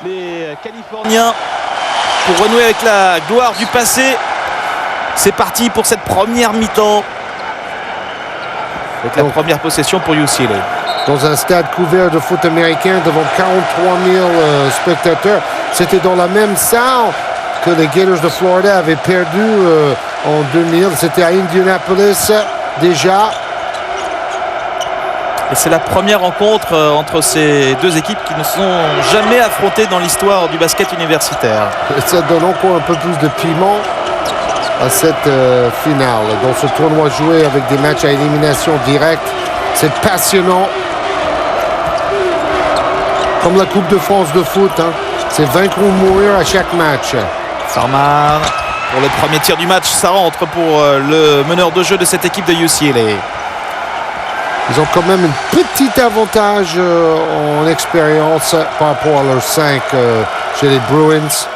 les Californiens pour renouer avec la gloire du passé. C'est parti pour cette première mi-temps avec la première possession pour UCLA. Dans un stade couvert de foot américain devant 43 000 spectateurs. C'était dans la même salle que les Gators de Florida avaient perdu en 2000. C'était à Indianapolis déjà. Et c'est la première rencontre entre ces deux équipes qui ne sont jamais affrontées dans l'histoire du basket universitaire. Et ça donne encore un peu plus de piment à cette finale. Dans ce tournoi joué avec des matchs à élimination directe, c'est passionnant. Comme la Coupe de France de foot, hein. C'est vaincre ou mourir à chaque match. Farman pour le premier tir du match, ça rentre pour le meneur de jeu de cette équipe de UCLA. Ils ont quand même un petit avantage en expérience par rapport à leurs 5 chez les Bruins.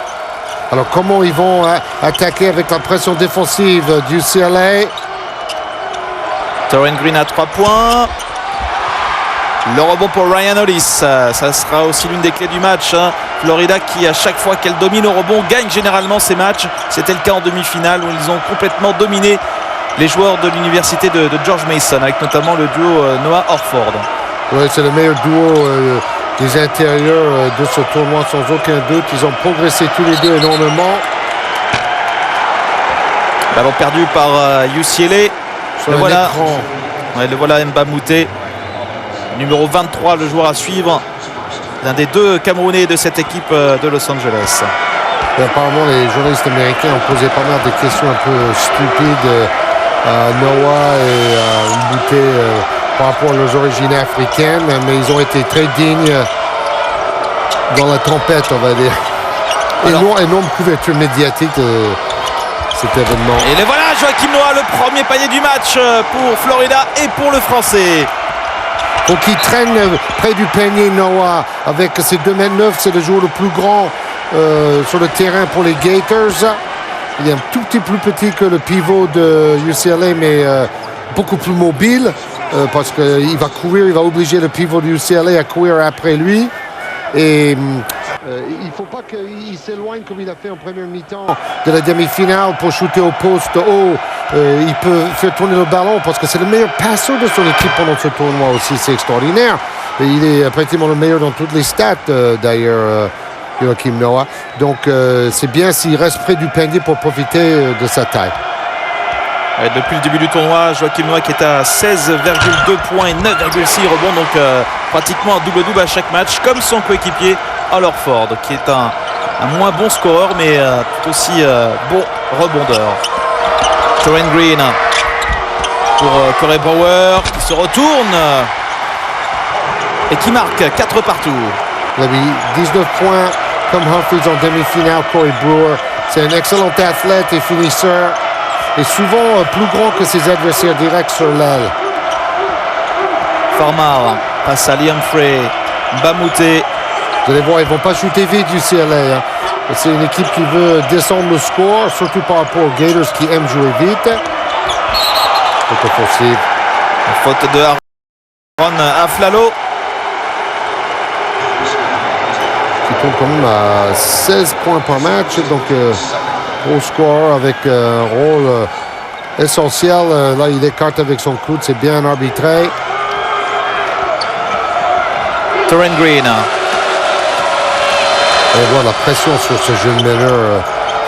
Alors comment ils vont attaquer avec la pression défensive du UCLA? Taurean Green à 3 points. Le rebond pour Ryan Hollis, ça sera aussi l'une des clés du match. Hein. Florida qui à chaque fois qu'elle domine au rebond gagne généralement ses matchs. C'était le cas en demi-finale où ils ont complètement dominé les joueurs de l'université de George Mason, avec notamment le duo Noah Orford. Oui, c'est le meilleur duo des intérieurs de ce tournoi sans aucun doute. Ils ont progressé tous les deux énormément. Ballon perdu par UCLA. Sur voilà. Ouais, le voilà Mbamute. Numéro 23, le joueur à suivre. L'un des deux Camerounais de cette équipe de Los Angeles. Et apparemment, les journalistes américains ont posé pas mal de questions un peu stupides à Noah et à Mbute par rapport à leurs origines africaines, mais ils ont été très dignes dans la tempête, on va dire. Énorme couverture médiatique de cet événement. Et les voilà, Joachim Noah, le premier panier du match pour Florida et pour le Français. Donc il traîne près du panier Noah avec ses 2,9 m. C'est le joueur le plus grand sur le terrain pour les Gators. Il est un tout petit peu plus petit que le pivot de UCLA, mais beaucoup plus mobile parce qu'il va courir, il va obliger le pivot de UCLA à courir après lui. Et il ne faut pas qu'il s'éloigne comme il a fait en première mi-temps de la demi-finale pour shooter au poste haut. Il peut faire tourner le ballon parce que c'est le meilleur passeur de son équipe pendant ce tournoi aussi. C'est extraordinaire. Et il est pratiquement le meilleur dans toutes les stats d'ailleurs. Joachim Noah. Donc c'est bien s'il reste près du panier pour profiter de sa taille. Ouais, depuis le début du tournoi, Joachim Noah qui est à 16,2 points et 9,6 rebonds, donc pratiquement un double-double à chaque match, comme son coéquipier Al Horford, qui est un moins bon scoreur, mais tout aussi bon rebondeur. Taurean Green pour Corey Brewer, qui se retourne et qui marque 4 partout. Il a mis 19 points comme Humphries en demi-finale. Corey Brewer, c'est un excellent athlète et finisseur, et souvent plus grand que ses adversaires directs sur l'aile. Farmar passe à Liam Frey. Mbamute. Vous allez voir, ils ne vont pas shooter vite du CLA. Hein. C'est une équipe qui veut descendre le score, surtout par rapport aux Gators qui aiment jouer vite. Faute offensive. Faute de Aaron Aflalo. Qui tombe quand même à 16 points par match. Donc, gros score avec un rôle essentiel. Là, il écarte avec son coude. C'est bien arbitré. Taurean Green. On voit la pression sur ce jeune meneur,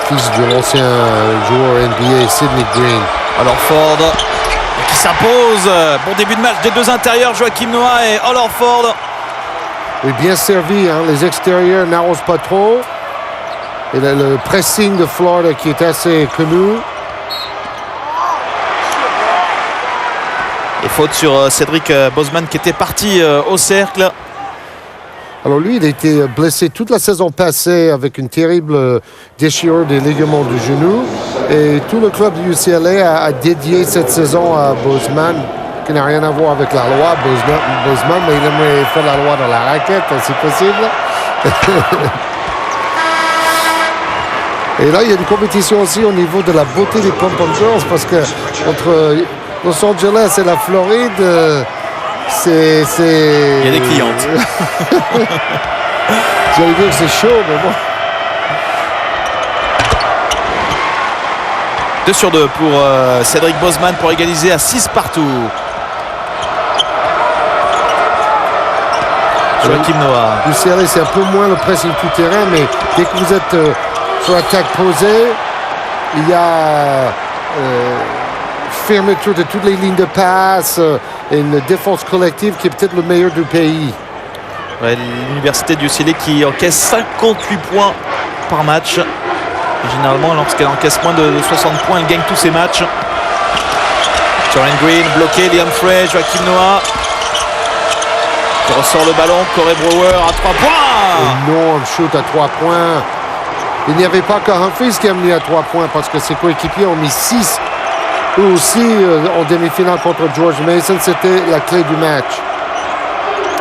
fils de l'ancien joueur NBA Sidney Green. Alors Ford qui s'impose. Bon début de match des deux intérieurs, Joachim Noah et Al Horford. Et bien servi, hein. Les extérieurs n'arrosent pas trop. Et le pressing de Florida qui est assez connu. Et faute sur Cédric Boseman qui était parti au cercle. Alors lui, il a été blessé toute la saison passée avec une terrible déchirure des ligaments du genou. Et tout le club du UCLA a dédié cette saison à Boseman, qui n'a rien à voir avec la loi, Boseman, mais il aimerait faire la loi dans la raquette, si possible. Et là, il y a une compétition aussi au niveau de la beauté des pom-pom girls, parce que entre Los Angeles et la Floride, c'est... Il y a des clientes. J'allais dire que c'est chaud, mais bon. 2 sur 2 pour Cédric Bosman pour égaliser à 6 partout. Joachim Noah. UCLA, c'est un peu moins le pressing tout terrain, mais dès que vous êtes sur attaque posée, il y a fermeture de toutes les lignes de passe et une défense collective qui est peut-être le meilleur du pays. Ouais, l'université du UCLA qui encaisse 58 points par match. Généralement, lorsqu'elle encaisse moins de 60 points, elle gagne tous ses matchs. Taurean Green bloqué, Liam Frey, Joachim Noah qui ressort le ballon, Corey Brewer à 3 points. Énorme shoot à 3 points. Il n'y avait pas que Humphries qui a mis à 3 points parce que ses coéquipiers ont mis 6. Eux aussi, en demi-finale contre George Mason, c'était la clé du match.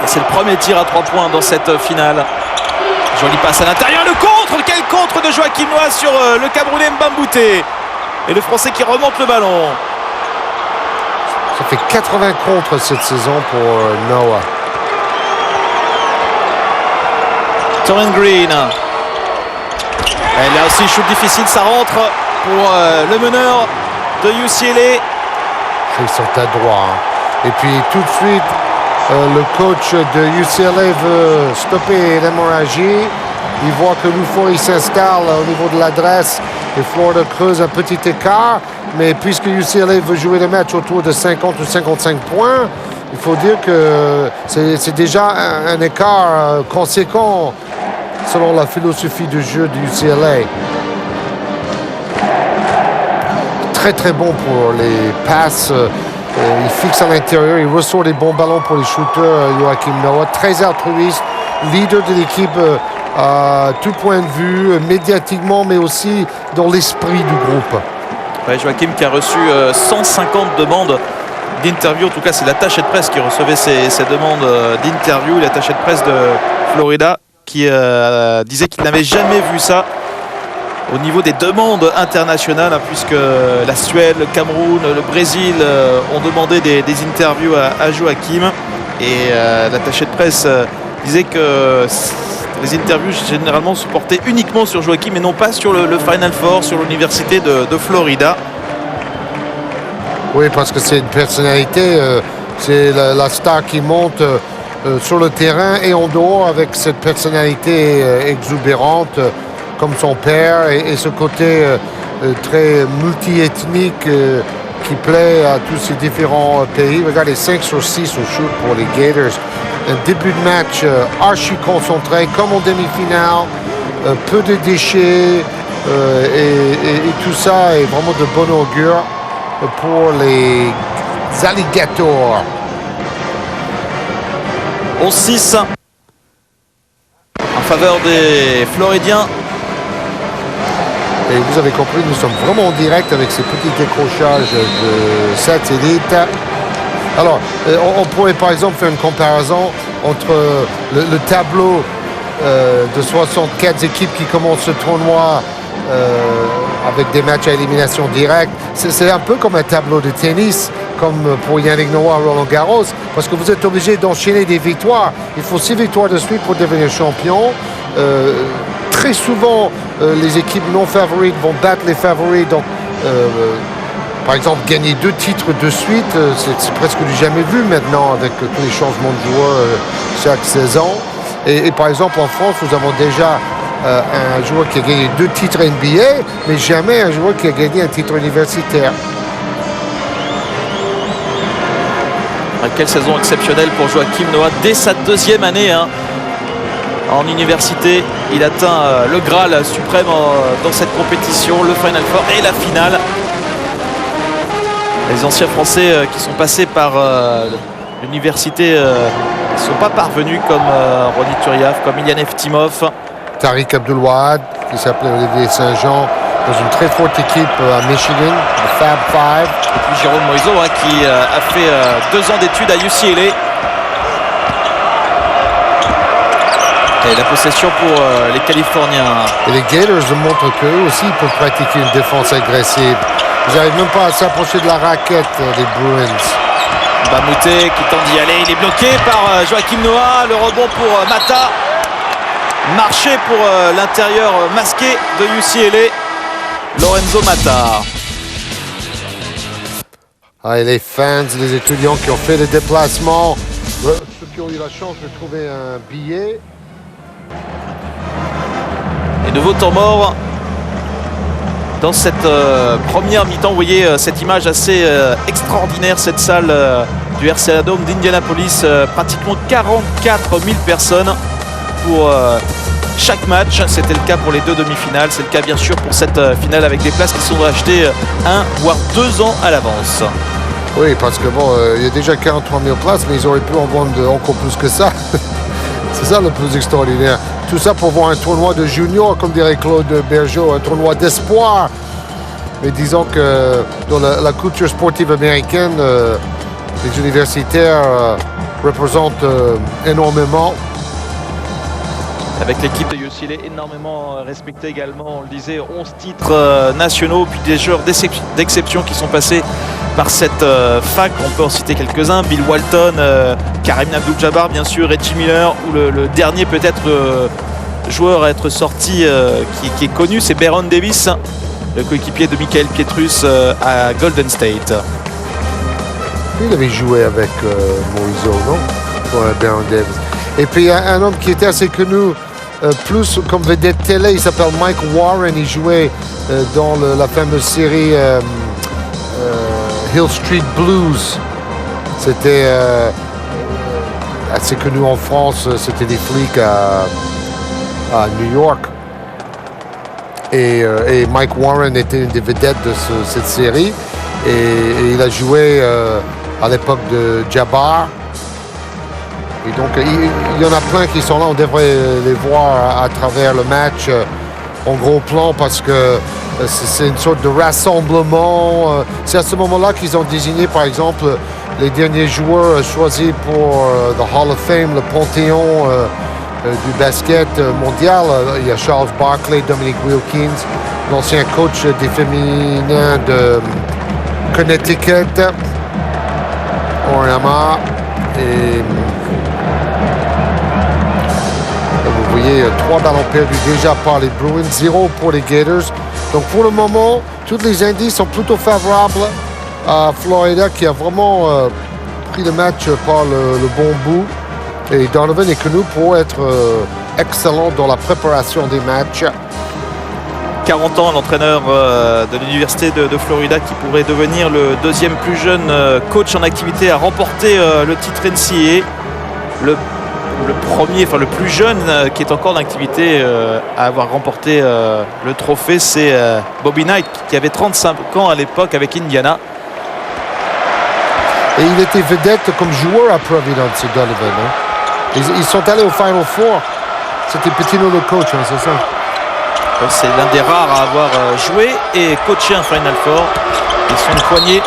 C'est le premier tir à 3 points dans cette finale. Joli passe à l'intérieur, le contre. Quel contre de Joachim Noah sur le Camerounais Mbambouté. Et le Français qui remonte le ballon. Ça fait 80 contre cette saison pour Noah. Taurean Green. Et là aussi, shoot difficile, ça rentre pour le meneur de UCLA. Ils sont adroits. Hein. Et puis tout de suite, le coach de UCLA veut stopper l'hémorragie. Il voit que l'euphorie s'installe au niveau de l'adresse et Florida creuse un petit écart. Mais puisque UCLA veut jouer le match autour de 50 ou 55 points, il faut dire que c'est déjà un écart conséquent selon la philosophie de jeu du UCLA. Très très bon pour les passes. Il fixe à l'intérieur, il ressort des bons ballons pour les shooters. Joachim Noah, très altruiste, leader de l'équipe à tout point de vue, médiatiquement, mais aussi dans l'esprit du groupe. Ouais, Joachim qui a reçu 150 demandes d'interview. En tout cas, c'est l'attaché de presse qui recevait ces demandes d'interview. L'attaché de presse de Florida qui disait qu'il n'avait jamais vu ça au niveau des demandes internationales, hein, puisque la Suède, le Cameroun, le Brésil ont demandé des interviews à Joachim. Et l'attaché de presse disait que les interviews généralement se portaient uniquement sur Joachim et non pas sur le Final Four, sur l'université de Florida. Oui, parce que c'est une personnalité, c'est la star qui monte sur le terrain et en dehors avec cette personnalité exubérante comme son père et ce côté très multiethnique qui plaît à tous ces différents pays. Regardez, 5 sur 6 au shoot pour les Gators. Un début de match archi concentré, comme en demi-finale, peu de déchets et tout ça est vraiment de bon augure pour les Alligators. 11-6 en faveur des Floridiens. Et vous avez compris, nous sommes vraiment en direct avec ces petits décrochages de satellites. Alors, on pourrait par exemple faire une comparaison entre le tableau de 64 équipes qui commencent ce tournoi avec des matchs à élimination directe. C'est un peu comme un tableau de tennis, comme pour Yannick Noah à Roland Garros, parce que vous êtes obligé d'enchaîner des victoires. Il faut 6 victoires de suite pour devenir champion. Très souvent, les équipes non favorites vont battre les favoris. Donc, par exemple, gagner 2 titres de suite, c'est presque du jamais vu maintenant avec tous les changements de joueurs chaque saison. Et par exemple, en France, nous avons déjà un joueur qui a gagné 2 titres NBA, mais jamais un joueur qui a gagné un titre universitaire. Quelle saison exceptionnelle pour Joachim Noah dès sa 2e année en université. Il atteint le Graal suprême dans cette compétition, le Final Four et la finale. Les anciens Français qui sont passés par l'université ne sont pas parvenus comme Ronny Turiaf, comme Ilyan Eftimov. Tariq Abdul-Wahad, qui s'appelait Olivier Saint-Jean, dans une très forte équipe à Michigan, le Fab Five. Et puis Jérôme Moiseau qui a fait 2 ans d'études à UCLA. Et la possession pour les Californiens. Et les Gators montrent qu'eux aussi ils peuvent pratiquer une défense agressive. Ils n'arrivent même pas à s'approcher de la raquette des Bruins. Mbambouté qui tente d'y aller. Il est bloqué par Joachim Noah. Le rebond pour Mata. marché pour l'intérieur masqué de UCLA, Lorenzo Mata. Ah, et les fans, les étudiants qui ont fait le déplacement, ceux qui ont eu la chance de trouver un billet. Et nouveau temps mort dans cette première mi-temps. Vous voyez cette image assez extraordinaire, cette salle du RCA Dome d'Indianapolis, pratiquement 44 000 personnes pour chaque match. C'était le cas pour les deux demi-finales, c'est le cas bien sûr pour cette finale avec des places qui sont achetées 1 voire 2 ans à l'avance. Oui, parce que bon, il y a déjà 43 000 places, mais ils auraient pu en vendre encore plus que ça. C'est ça le plus extraordinaire. Tout ça pour voir un tournoi de junior, comme dirait Claude Bergeau, un tournoi d'espoir. Mais disons que dans la culture sportive américaine, les universitaires représentent énormément. Avec l'équipe de UCLA énormément respectée également, on le disait, 11 titres nationaux, puis des joueurs d'exception qui sont passés par cette fac. On peut en citer quelques-uns, Bill Walton, Kareem Abdul-Jabbar bien sûr, Reggie Miller, ou le dernier peut-être joueur à être sorti qui est connu, c'est Baron Davis, le coéquipier de Michael Pietrus à Golden State. Il avait joué avec Moiso, non? Ouais, Baron Davis. Et puis un homme qui était assez connu, plus comme vedette télé, il s'appelle Mike Warren. Il jouait dans la fameuse série Hill Street Blues. C'était assez connu en France. C'était des flics à New York. Et Mike Warren était une des vedettes de cette série. Et il a joué à l'époque de Jabbar. Et donc, il y en a plein qui sont là. On devrait les voir à travers le match en gros plan parce que c'est une sorte de rassemblement. C'est à ce moment-là qu'ils ont désigné, par exemple, les derniers joueurs choisis pour the Hall of Fame, le panthéon du basket mondial. Il y a Charles Barkley, Dominique Wilkins, l'ancien coach des féminins de Connecticut, Oriama, et vous voyez 3 ballons perdus déjà par les Bruins, 0 pour les Gators. Donc pour le moment, tous les indices sont plutôt favorables à Florida qui a vraiment pris le match par le bon bout. Et Donovan est connu pour être excellent dans la préparation des matchs. 40 ans, l'entraîneur de l'université de Florida qui pourrait devenir le deuxième plus jeune coach en activité à remporter le titre NCAA. Le premier, enfin le plus jeune qui est encore en activité à avoir remporté le trophée, c'est Bobby Knight qui avait 35 ans à l'époque avec Indiana. Et il était vedette comme joueur à Providence, Donovan. Hein? Ils sont allés au Final Four. C'était Pitino le coach, hein, c'est ça? C'est l'un des rares à avoir joué et coaché un Final Four. Ils sont une poignée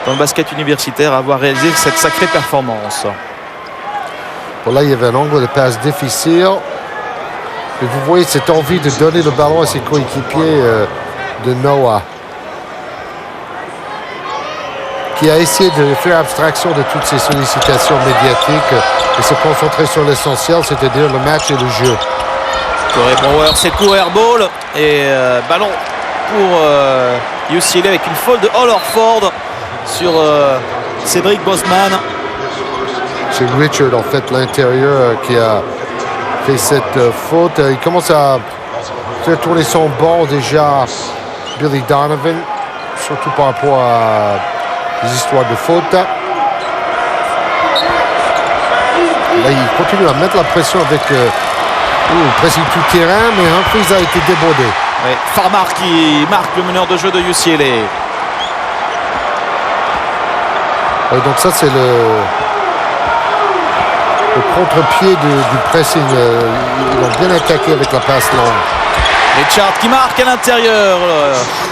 dans le basket universitaire à avoir réalisé cette sacrée performance. Bon, là, il y avait un angle de passe difficile. Et vous voyez cette envie de donner le ballon à ses coéquipiers de Noah, qui a essayé de faire abstraction de toutes ces sollicitations médiatiques et se concentrer sur l'essentiel, c'est-à-dire le match et le jeu. Corey Bauer, c'est court airball et ballon pour UCLA avec une faute de Al Horford sur Cédric Bosman. C'est Richard, en fait, l'intérieur qui a fait cette faute. Il commence à faire tourner son bord déjà, Billy Donovan, surtout par rapport à des histoires de faute. Là, il continue à mettre la pression avec presque tout terrain, mais Humphries a été débordé. Oui, Farmar qui marque le meneur de jeu de UCLA. Oui, donc ça, c'est le contre-pied du pressing. Ils ont bien attaqué avec la passe longue. Richard qui marque à l'intérieur.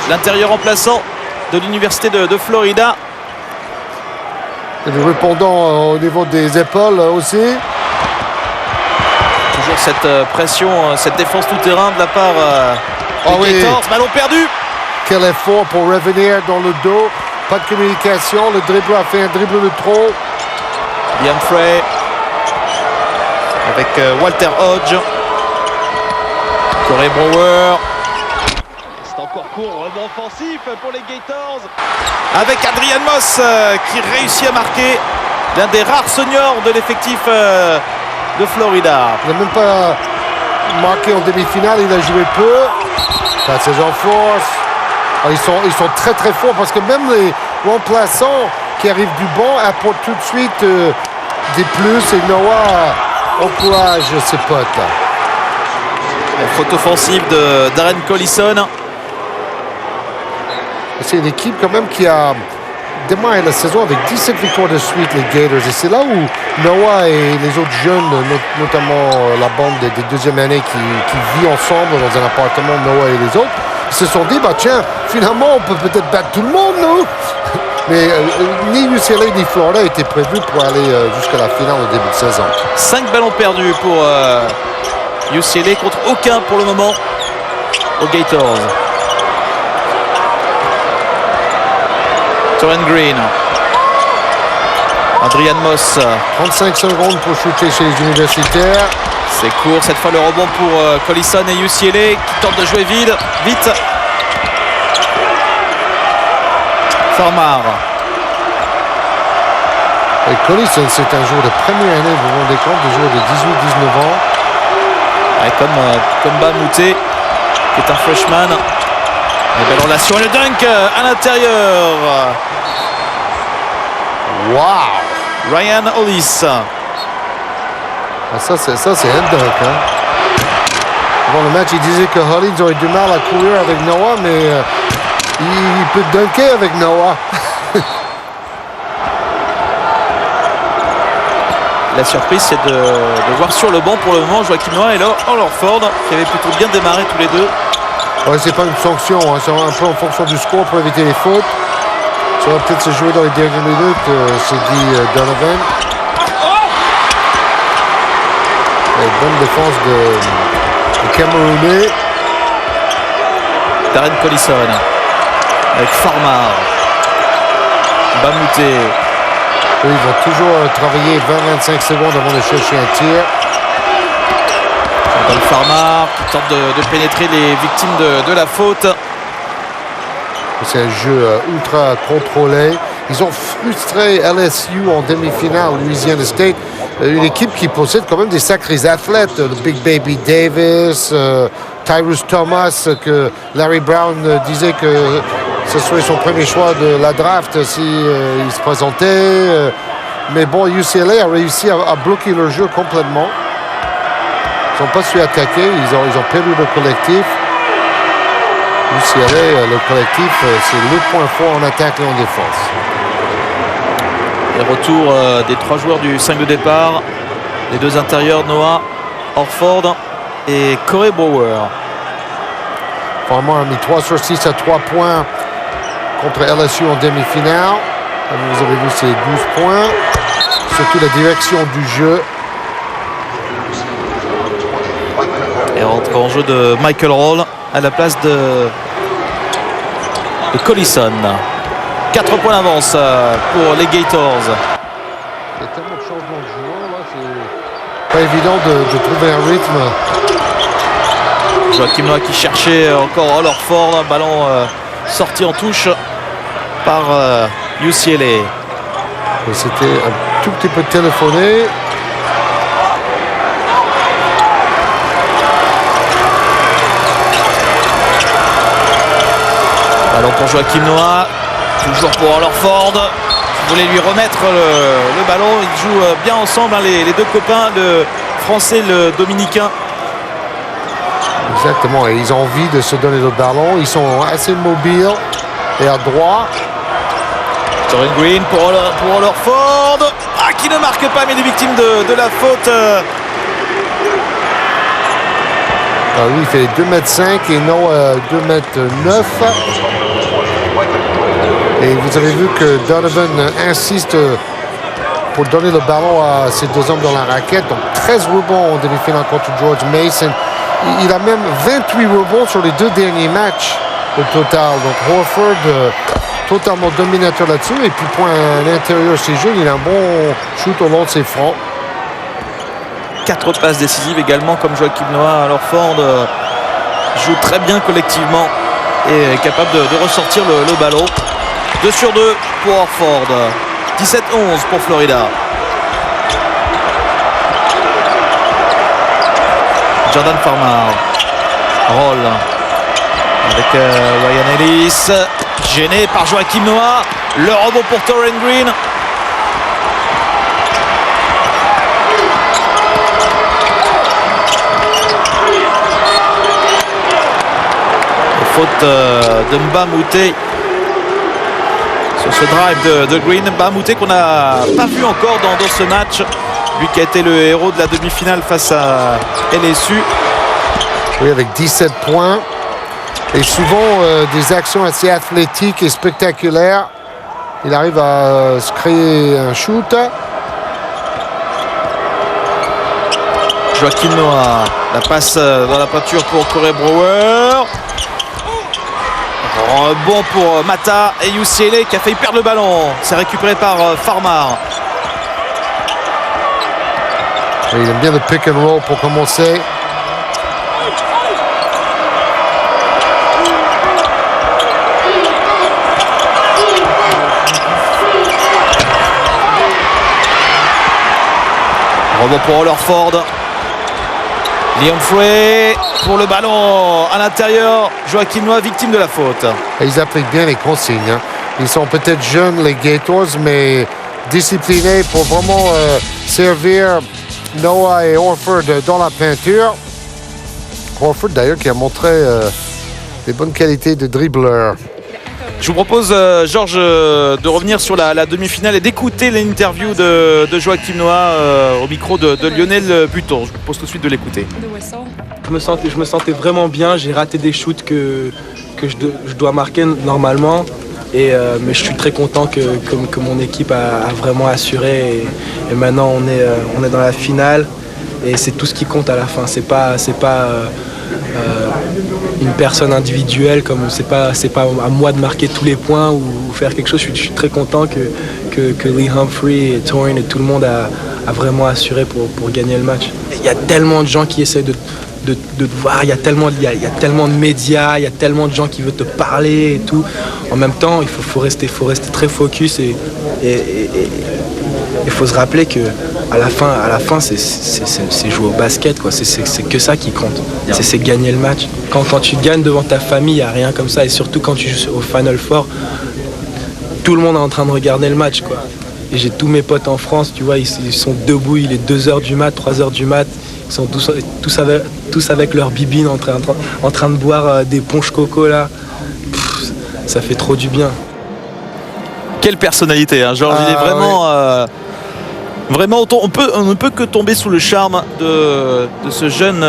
L'intérieur remplaçant de l'université de Florida. Et le répondant au niveau des épaules aussi. Toujours cette pression, cette défense tout-terrain de la part des Gators. Ballon perdu. Quel effort pour revenir dans le dos. Pas de communication. Le dribbleur a fait un dribble de trop. Liam Frey avec Walter Hodge. Corey Brewer. C'est encore court, rebond offensif pour les Gators. Avec Adrian Moss qui réussit à marquer l'un des rares seniors de l'effectif de Florida. Il n'a même pas marqué en demi-finale, il a joué peu. Passes en force. Ils sont très très forts parce que même les remplaçants qui arrivent du banc apportent tout de suite des plus et Noah encourage ses potes. La faute offensive de Darren Collison. C'est une équipe quand même qui a démarré la saison avec 17 victoires de suite, les Gators. Et c'est là où Noah et les autres jeunes, notamment la bande des deuxième années qui vit ensemble dans un appartement, Noah et les autres, se sont dit, bah tiens, finalement, on peut peut-être battre tout le monde, nous. Mais ni UCLA ni Florida étaient prévus pour aller jusqu'à la finale au début de saison. 5 ballons perdus pour UCLA contre aucun pour le moment aux Gators. Torren Green. Adrian Moss. 35 secondes pour shooter chez les universitaires. C'est court, cette fois le rebond pour Collison et UCLA qui tentent de jouer vite. Farmar. Et Collison, c'est un joueur de première année, vous vous rendez compte, des joueurs de 18-19 ans. Ouais, comme Bamouté, qui est un freshman. Une belle relation et le dunk à l'intérieur. Wow! Ryan Hollis. Ah, ça c'est un dunk. Hein. Avant le match, il disait que Hollins aurait du mal à courir avec Noah, mais il peut dunker avec Noah. La surprise, c'est de voir sur le banc pour le moment Joachim Noah et Orford, qui avaient plutôt bien démarré tous les deux. Ouais, c'est pas une sanction, hein. C'est un peu en fonction du score pour éviter les fautes. Ça va peut-être se jouer dans les dernières minutes, c'est dit Donovan. Et bonne défense de Camerounais. Darren Collison avec Farmar. Bamouté. Eux, ils vont toujours travailler 20-25 secondes avant de chercher un tir. Farmar qui tente de pénétrer les victimes de la faute. C'est un jeu ultra contrôlé. Ils ont frustré LSU en demi-finale, Louisiana State. Une équipe qui possède quand même des sacrés athlètes. Le Big Baby Davis, Tyrus Thomas, que Larry Brown disait que ce serait son premier choix de la draft si il se présentait. Mais bon, UCLA a réussi à bloquer leur jeu complètement. Ils n'ont pas su attaquer. Ils ont perdu le collectif. UCLA, le collectif, c'est le point fort en attaque et en défense. Et retour des 3 joueurs du 5 de départ. Les 2 intérieurs, Noah Orford et Corey Brewer. Farmar a mis 3 sur 6 à 3 points contre LSU en demi-finale. Vous avez vu ces 12 points. Surtout la direction du jeu. Et rentre en jeu de Michael Roll à la place de Collison. 4 points d'avance pour les Gators. Il y a tellement de changements de joueurs là, c'est pas évident de trouver un rythme. Joachim Noah qui cherchait encore Orford. Un ballon sorti en touche par UCLA. C'était un tout petit peu téléphoné. Ballon pour Joachim Noah. Toujours pour Orford. Il voulait lui remettre le ballon. Ils jouent bien ensemble, hein, les 2 copains, le français et le dominicain. Exactement, et ils ont envie de se donner le ballon. Ils sont assez mobiles et adroits. Torren Green pour Orford. Ah, qui ne marque pas, mais il est victime de la faute. Ah oui, il fait 2,5 m et non 2,9 m. Et vous avez vu que Donovan insiste pour donner le ballon à ces 2 hommes dans la raquette. Donc 13 rebonds en demi-finale contre George Mason. Il a même 28 rebonds sur les 2 derniers matchs au total. Donc Horford totalement dominateur là-dessus. Et puis point à l'intérieur de ses jeux, il a un bon shoot au long de ses fronts. 4 passes décisives également comme Joachim Noah à Orford. joue très bien collectivement et est capable de ressortir le ballon. 2 sur 2 pour Horford. 17-11 pour Florida. Jordan Farmar. Roll avec Ryan Ellis. Gêné par Joachim Noah. Le rebond pour Taurean Green. Faute de Mbamute sur ce drive de Green. Mbamute qu'on n'a pas vu encore dans ce match, lui qui a été le héros de la demi-finale face à LSU. Oui, avec 17 points et souvent des actions assez athlétiques et spectaculaires. Il arrive à se créer un shoot. Joachim Noah, la passe dans la peinture pour Corey Brewer. Rebond pour Mata et UCLA qui a failli perdre le ballon. C'est récupéré par Farmar. Et il aime bien le pick and roll pour commencer. Rebond pour Horford. Liam Fouet pour le ballon à l'intérieur. Joachim Noah victime de la faute. Et ils appliquent bien les consignes. Hein. Ils sont peut-être jeunes, les Gators, mais disciplinés pour vraiment servir Noah et Horford dans la peinture. Horford, d'ailleurs, qui a montré des bonnes qualités de dribbleur. Je vous propose, Georges, de revenir sur la demi-finale et d'écouter l'interview de Joachim Noah au micro de Lionel Buton. Je vous propose tout de suite de l'écouter. Je me sentais vraiment bien. J'ai raté des shoots que je dois marquer normalement. Mais je suis très content que mon équipe a vraiment assuré. Et maintenant, on est dans la finale. Et c'est tout ce qui compte à la fin. C'est pas une personne individuelle, comme c'est pas à moi de marquer tous les points ou faire quelque chose. Je suis très content que Lee Humphrey et Taurean et tout le monde a vraiment assuré pour gagner le match. Il y a tellement de gens qui essaient de te voir, il y a tellement de médias, il y a tellement de gens qui veulent te parler et tout. En même temps, il faut rester très focus et il faut se rappeler que à la fin c'est jouer au basket, quoi. C'est que ça qui compte. C'est gagner le match. Quand tu gagnes devant ta famille, il n'y a rien comme ça. Et surtout quand tu joues au Final Four, tout le monde est en train de regarder le match, quoi. Et j'ai tous mes potes en France, tu vois, ils sont debout, il est 2h du mat, 3h du mat. Ils sont tous avec leur bibine en train de boire des punch coco là. Ça fait trop du bien. Quelle personnalité, hein, Georges. Il est vraiment... Vraiment, on ne peut que tomber sous le charme de ce jeune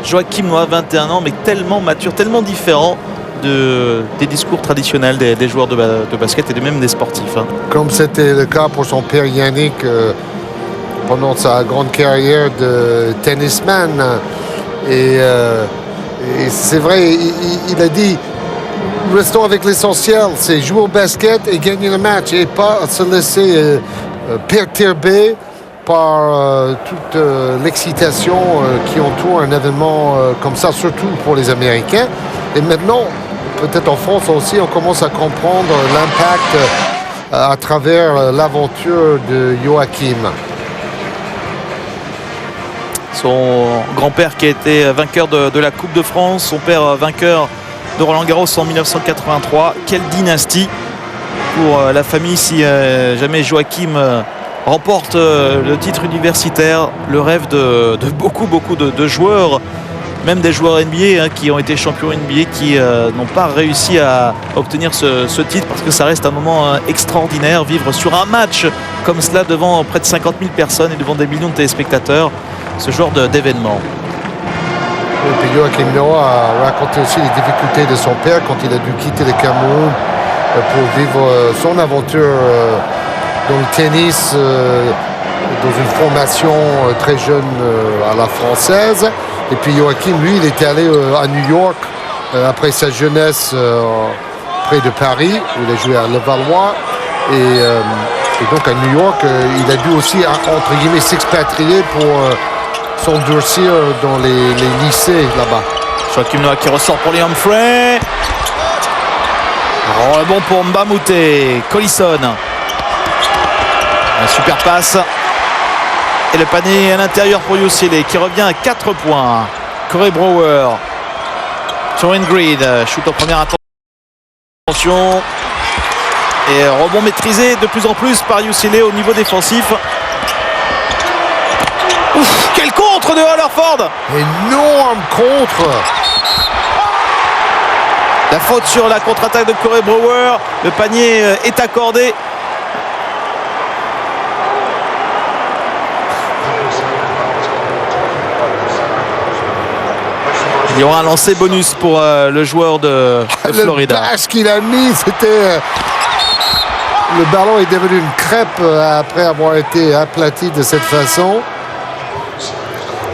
Joachim Noah, 21 ans, mais tellement mature, tellement différent des discours traditionnels des joueurs de basket et même des sportifs. Hein. Comme c'était le cas pour son père Yannick pendant sa grande carrière de tennisman. Et c'est vrai, il a dit, restons avec l'essentiel, c'est jouer au basket et gagner le match et pas se laisser... perturbé par toute l'excitation qui entoure un événement comme ça, surtout pour les Américains. Et maintenant, peut-être en France aussi, on commence à comprendre l'impact à travers l'aventure de Joachim. Son grand-père qui a été vainqueur de la Coupe de France, son père vainqueur de Roland-Garros en 1983. Quelle dynastie pour la famille si jamais Joachim remporte le titre universitaire, le rêve de beaucoup de joueurs, même des joueurs NBA hein, qui ont été champions NBA, qui n'ont pas réussi à obtenir ce titre, parce que ça reste un moment extraordinaire, vivre sur un match comme cela devant près de 50 000 personnes et devant des millions de téléspectateurs, ce genre d'événement. Et puis Joachim Noah a raconté aussi les difficultés de son père quand il a dû quitter le Cameroun pour vivre son aventure dans le tennis, dans une formation très jeune à la française. Et puis Joachim, lui, il était allé à New York après sa jeunesse près de Paris, où il a joué à Levallois. Et donc à New York, il a dû aussi, entre guillemets, s'expatrier pour s'endurcir dans les lycées là-bas. Joachim Noah qui ressort pour Liam Frey. Rebond pour Mbamute. Collison. Un super passe. Et le panier à l'intérieur pour UCLA qui revient à 4 points. Corey Brewer. Torrey Green. Shoot en première attention. Et rebond maîtrisé de plus en plus par UCLA au niveau défensif. Ouf, quel contre de Hallerford! Énorme contre. La faute sur la contre-attaque de Corey Brewer. Le panier est accordé. Il y aura un lancer bonus pour le joueur de Florida. Le dash qu'il a mis, c'était... Le ballon est devenu une crêpe après avoir été aplati de cette façon.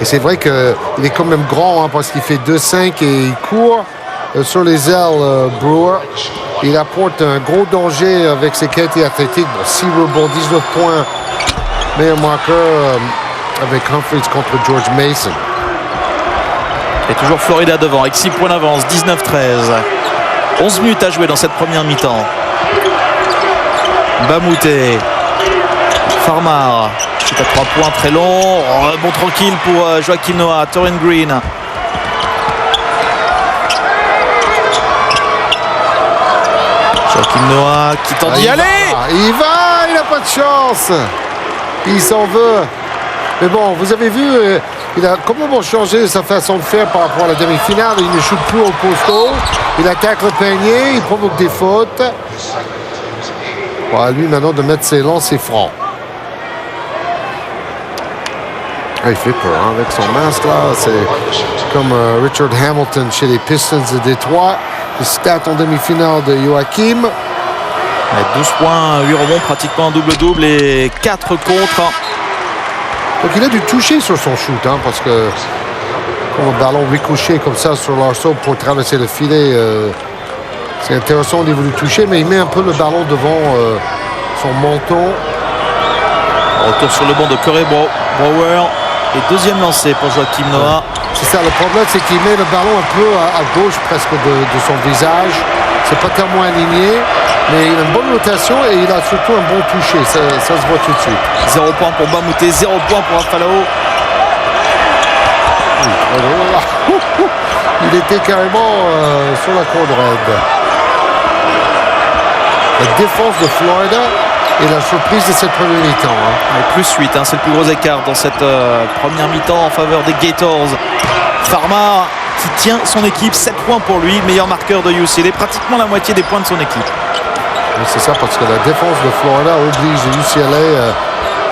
Et c'est vrai qu'il est quand même grand, hein, parce qu'il fait 2,5 et il court sur les ailes, Brewer. Il apporte un gros danger avec ses qualités athlétiques. Bon, 6 rebonds, 19 points. Meilleur marqueur avec Humphries contre George Mason. Et toujours Florida devant avec 6 points d'avance, 19-13. 11 minutes à jouer dans cette première mi-temps. Mbamute. Farmar. Chute à 3 points très long. Rebond tranquille pour Joachim Noah. Torrey Green. Joachim Noah qui tente d'y aller. Il n'a pas de chance. Il s'en veut. Mais bon, vous avez vu, il a complètement changé sa façon de faire par rapport à la demi-finale. Il ne shoot plus au posto. Il attaque le panier, il provoque des fautes. Bon, à lui maintenant de mettre ses lancers francs. Il fait peur, hein, avec son masque là. C'est comme Richard Hamilton chez les Pistons de Détroit. Les stats en demi-finale de Joachim. 12 points, 8 rebonds, pratiquement un double-double et 4 contre. Donc il a dû toucher sur son shoot, hein, parce que quand le ballon ricochet comme ça sur l'arceau pour traverser le filet, c'est intéressant au niveau du toucher, mais il met un peu le ballon devant son menton. Retour sur le banc de Corey Brewer. Et deuxième lancé pour Joachim Noah. C'est ça, le problème, c'est qu'il met le ballon un peu à gauche presque de son visage. C'est pas tellement aligné, mais il a une bonne rotation et il a surtout un bon toucher. Ça se voit tout de suite. 0 point pour Mbamute, 0 point pour Afalao. Il était carrément sur la corde raide. La défense de Florida est la surprise de cette première mi-temps. Hein. Plus 8, hein, c'est le plus gros écart dans cette première mi-temps en faveur des Gators. Farmar qui tient son équipe, 7 points pour lui, meilleur marqueur de UCLA, pratiquement la moitié des points de son équipe. Oui, c'est ça, parce que la défense de Florida oblige UCLA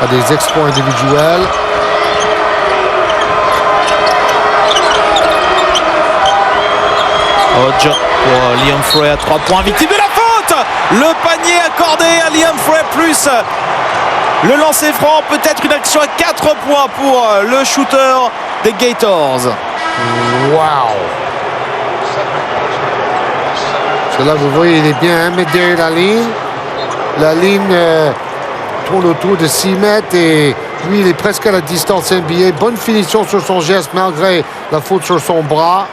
à des exploits individuels. Hodge pour Liam Frey à 3 points, victime de la faute. Le panier accordé à Liam Frey plus le lancer franc, peut-être une action à 4 points pour le shooter des Gators. Wow! Là, vous voyez, il est bien 1 mètre derrière la ligne. La ligne tourne autour de 6 mètres et lui, il est presque à la distance NBA. Bonne finition sur son geste malgré la faute sur son bras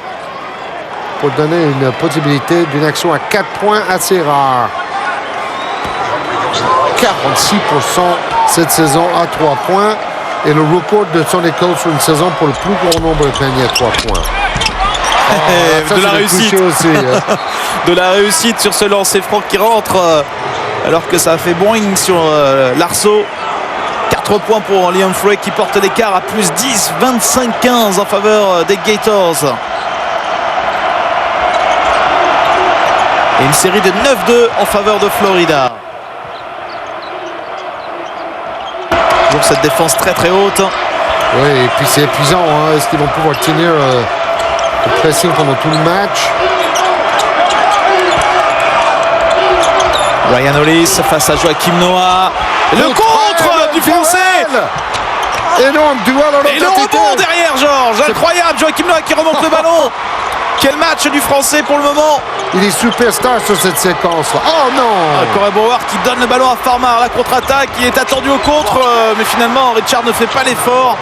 pour donner une possibilité d'une action à 4 points assez rare. 46% cette saison à 3 points et le record de son école sur une saison pour le plus grand nombre de paniers à 3 points. Ça, de la réussite aussi, hein. De la réussite sur ce lancer franc qui rentre alors que ça a fait boing sur l'arceau. 4 points pour Liam Frey qui porte l'écart à plus 10, 25-15 en faveur des Gators. Et une série de 9-2 en faveur de Florida. Toujours cette défense très très haute. Oui, et puis c'est épuisant, hein. Est-ce qu'ils vont pouvoir tenir le pressing pendant tout le match? Ryan Hollis face à Joachim Noah. Le contre du Français. Énorme duel. Et le rebond derrière, Georges. Incroyable, Joachim Noah qui remonte le ballon. Quel match du Français pour le moment. Il est superstar sur cette séquence. Oh non! Corey Brewer qui donne le ballon à Farmar. La contre-attaque, il est attendu au contre, mais finalement Richard ne fait pas l'effort.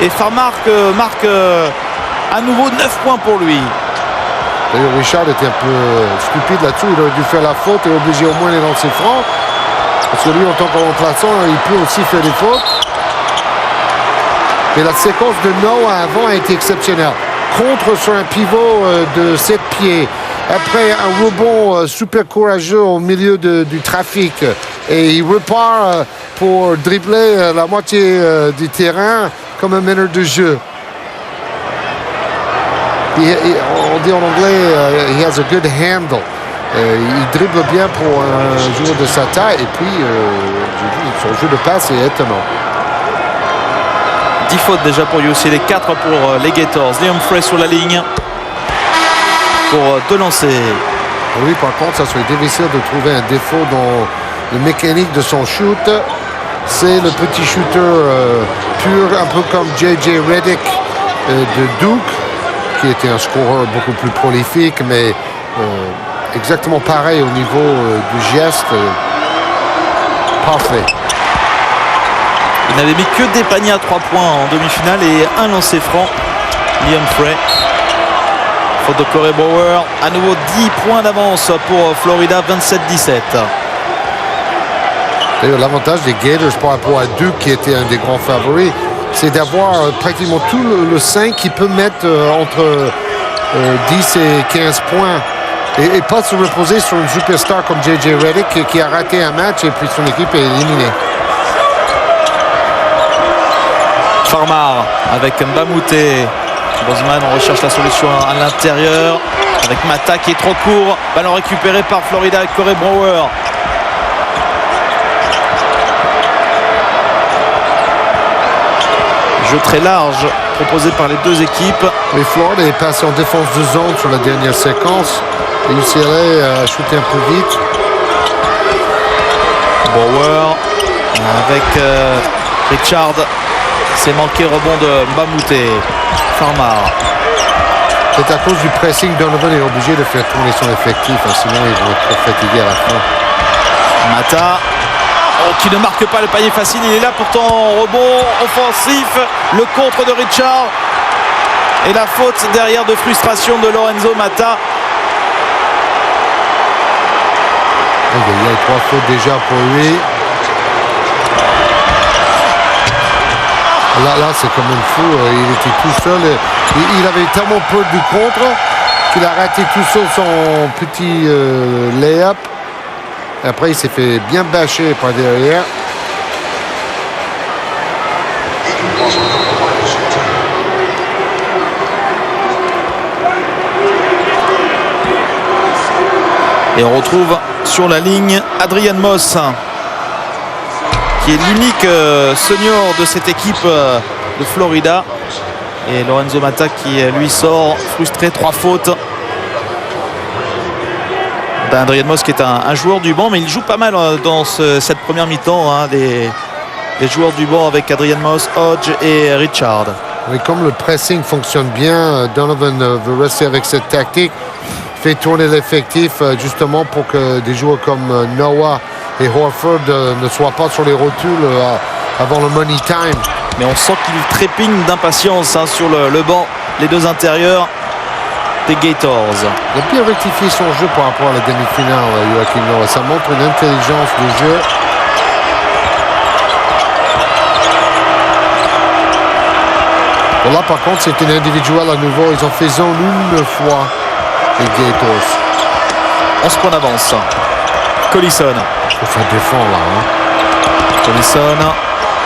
Et Farmar marque À nouveau 9 points pour lui. D'ailleurs, Richard était un peu stupide là-dessus. Il aurait dû faire la faute et obliger au moins les lancers francs. Parce que lui, en tant que remplaçant, il peut aussi faire des fautes. Mais la séquence de Noah avant a été exceptionnelle. Contre sur un pivot de 7 pieds. Après un rebond super courageux au milieu du trafic. Et il repart pour dribbler la moitié du terrain comme un meneur de jeu. On dit en anglais, he has a good handle. Il dribble bien pour un joueur de sa taille. Et puis, son jeu de passe est étonnant. 10 fautes déjà pour UCLA, 4 pour les Gators. Liam Frey sur la ligne pour 2 lancers. Oui, par contre, ça serait difficile de trouver un défaut dans le mécanique de son shoot. C'est le petit shooter pur, un peu comme J.J. Redick de Duke, qui était un scoreur beaucoup plus prolifique, mais exactement pareil au niveau du geste. Parfait. Il n'avait mis que des paniers à 3 points en demi-finale et un lancer franc. Liam Frey. Faute de Corey Brower. À nouveau 10 points d'avance pour Florida, 27-17. D'ailleurs, l'avantage des Gators par rapport à Duke, qui était un des grands favoris, c'est d'avoir pratiquement tout le 5 qui peut mettre entre 10 et 15 points. Et pas se reposer sur une superstar comme J.J. Redick qui a raté un match et puis son équipe est éliminée. Farmar avec Mbamouté. Bosman, on recherche la solution à l'intérieur avec Mata qui est trop court. Ballon récupéré par Florida avec Corey Brower. Jeu très large proposé par les deux équipes. Et Florida est passé en défense de zone sur la dernière séquence. Et UCLA a shooté un peu vite. Brower avec Richard. C'est manqué, rebond de Mbamouté. Farmar. C'est à cause du pressing. Donovan est obligé de faire tourner son effectif, hein, sinon ils vont être trop fatigués à la fin. Mata, qui ne marque pas le panier facile. Il est là pourtant, rebond offensif. Le contre de Richard. Et la faute derrière de frustration de Lorenzo Mata. Il y a 3 fautes déjà pour lui. Là, c'est quand même fou. Il était tout seul. Il avait tellement peur du contre qu'il a raté tout seul son petit lay-up. Après, il s'est fait bien bâcher par derrière. Et on retrouve sur la ligne Adrian Moss, qui est l'unique senior de cette équipe de Florida. Et Lorenzo Mata qui lui sort frustré, 3 fautes. Adrian Moss qui est un joueur du banc, mais il joue pas mal dans cette première mi-temps, hein, les joueurs du banc avec Adrian Moss, Hodge et Richard. Oui, comme le pressing fonctionne bien, Donovan veut rester avec cette tactique, fait tourner l'effectif justement pour que des joueurs comme Noah et Horford ne soient pas sur les rotules avant le money time. Mais on sent qu'il trépigne d'impatience, hein, sur le banc, les deux intérieurs des Gators. Il a bien rectifié son jeu par rapport à la demi-finale, Joachim Noah. Ça montre une intelligence de jeu. Bon, là, par contre, c'est une individuelle à nouveau. Ils ont fait zone une fois, les Gators. 11 points d'avance. Collison. Ça défend, là. Hein. Collison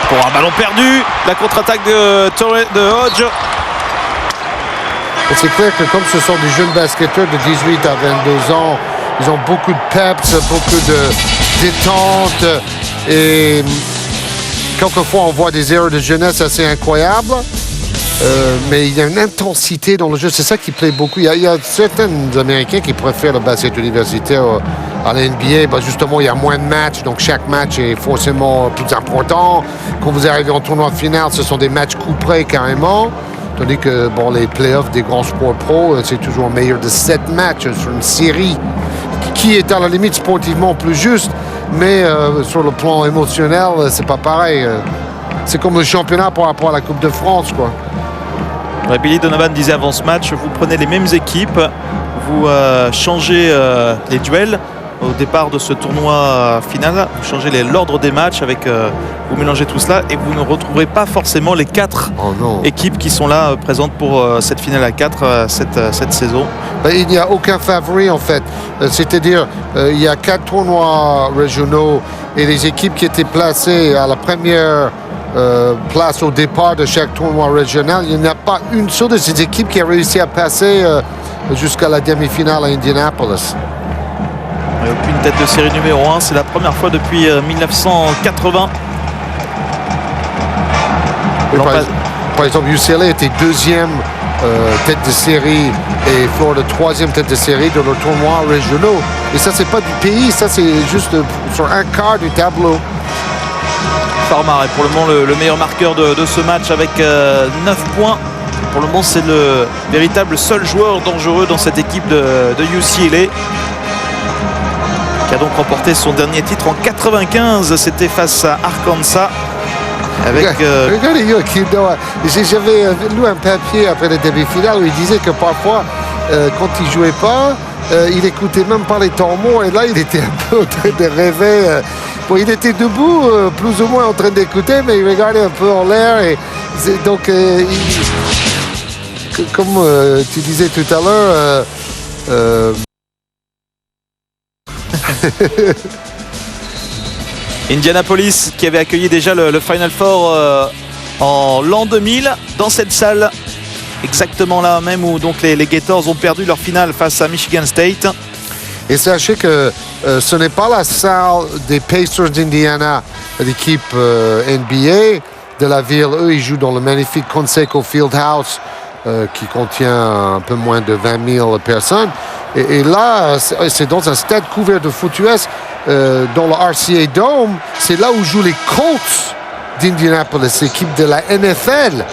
pour un ballon perdu. La contre-attaque de Hodge. Et c'est clair que comme ce sont des jeunes basketteurs de 18 à 22 ans, ils ont beaucoup de peps, beaucoup de détente. Et quelquefois, on voit des erreurs de jeunesse assez incroyables. Mais il y a une intensité dans le jeu. C'est ça qui plaît beaucoup. Il y a certains Américains qui préfèrent le basket universitaire à la NBA. Ben justement, il y a moins de matchs. Donc, chaque match est forcément plus important. Quand vous arrivez en tournoi final, ce sont des matchs couperés carrément. Tandis que bon, les playoffs des grands sports pro, c'est toujours meilleur de 7 matchs sur une série qui est à la limite sportivement plus juste. Mais sur le plan émotionnel, c'est pas pareil. C'est comme le championnat par rapport à la Coupe de France, quoi. Ouais, Billy Donovan disait avant ce match, vous prenez les mêmes équipes, vous changez les duels au départ de ce tournoi final, vous changez l'ordre des matchs, vous mélangez tout cela et vous ne retrouverez pas forcément les 4 équipes qui sont là présentes pour cette finale à 4 cette saison. Il n'y a aucun favori en fait, c'est-à-dire il y a 4 tournois régionaux et les équipes qui étaient placées à la première place au départ de chaque tournoi régional, il n'y a pas une seule de ces équipes qui a réussi à passer jusqu'à la demi-finale à Indianapolis. Et aucune tête de série numéro 1, c'est la première fois depuis 1980. Par exemple, UCLA était deuxième tête de série et Florida troisième tête de série de leurs tournois régionaux. Et ça, c'est pas du pays, ça c'est juste sur un quart du tableau. Farmar est pour le moment le meilleur marqueur de ce match avec 9 points. Pour le moment, c'est le véritable seul joueur dangereux dans cette équipe de UCLA. Qui a donc remporté son dernier titre en 95, c'était face à Arkansas. Regardez Kinoa, j'avais lu un papier après la demi-finale où il disait que parfois, quand il jouait pas, il écoutait même pas les temps morts et là il était un peu en train de rêver. Bon, il était debout, plus ou moins en train d'écouter, mais il regardait un peu en l'air et donc comme tu disais tout à l'heure. Indianapolis qui avait accueilli déjà le Final Four en l'an 2000 dans cette salle, exactement là même où donc les Gators ont perdu leur finale face à Michigan State. Et sachez que ce n'est pas la salle des Pacers d'Indiana, l'équipe NBA de la ville. Eux, ils jouent dans le magnifique Conseco Fieldhouse qui contient un peu moins de 20 000 personnes. Et là, c'est dans un stade couvert de foot US, dans le RCA Dome. C'est là où jouent les Colts d'Indianapolis, l'équipe de la NFL.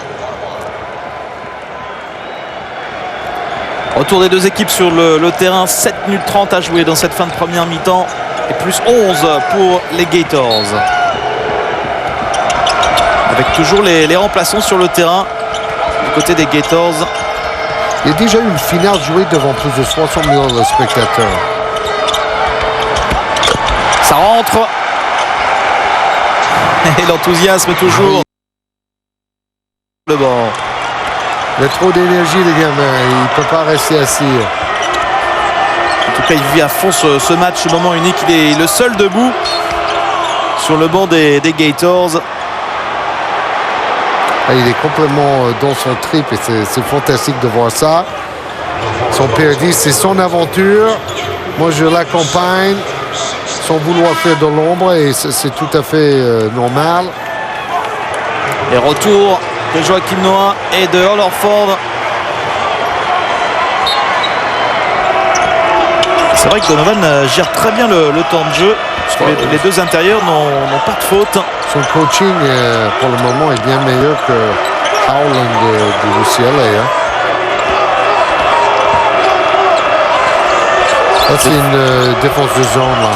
Retour des deux équipes sur le terrain, 7 minutes 30 à jouer dans cette fin de première mi-temps. Et plus 11 pour les Gators. Avec toujours les remplaçants sur le terrain du côté des Gators. Il y a déjà eu une finale jouée devant plus de 60 000 spectateurs. Ça rentre. Et l'enthousiasme toujours. Le banc. Il y a trop d'énergie, les gamins. Il ne peut pas rester assis. En tout cas, il vit à fond ce match, ce moment unique. Il est le seul debout sur le banc des Gators. Il est complètement dans son trip et c'est fantastique de voir ça. Son père dit c'est son aventure. Moi, je l'accompagne sans vouloir faire de l'ombre et c'est tout à fait normal. Et retour de Joachim Noah et de Al Horford. C'est vrai que Donovan gère très bien le temps de jeu. Parce que les deux intérieurs n'ont pas de faute. Son coaching, pour le moment, est bien meilleur que Howland de UCLA. Ça, c'est une défense de zone, là.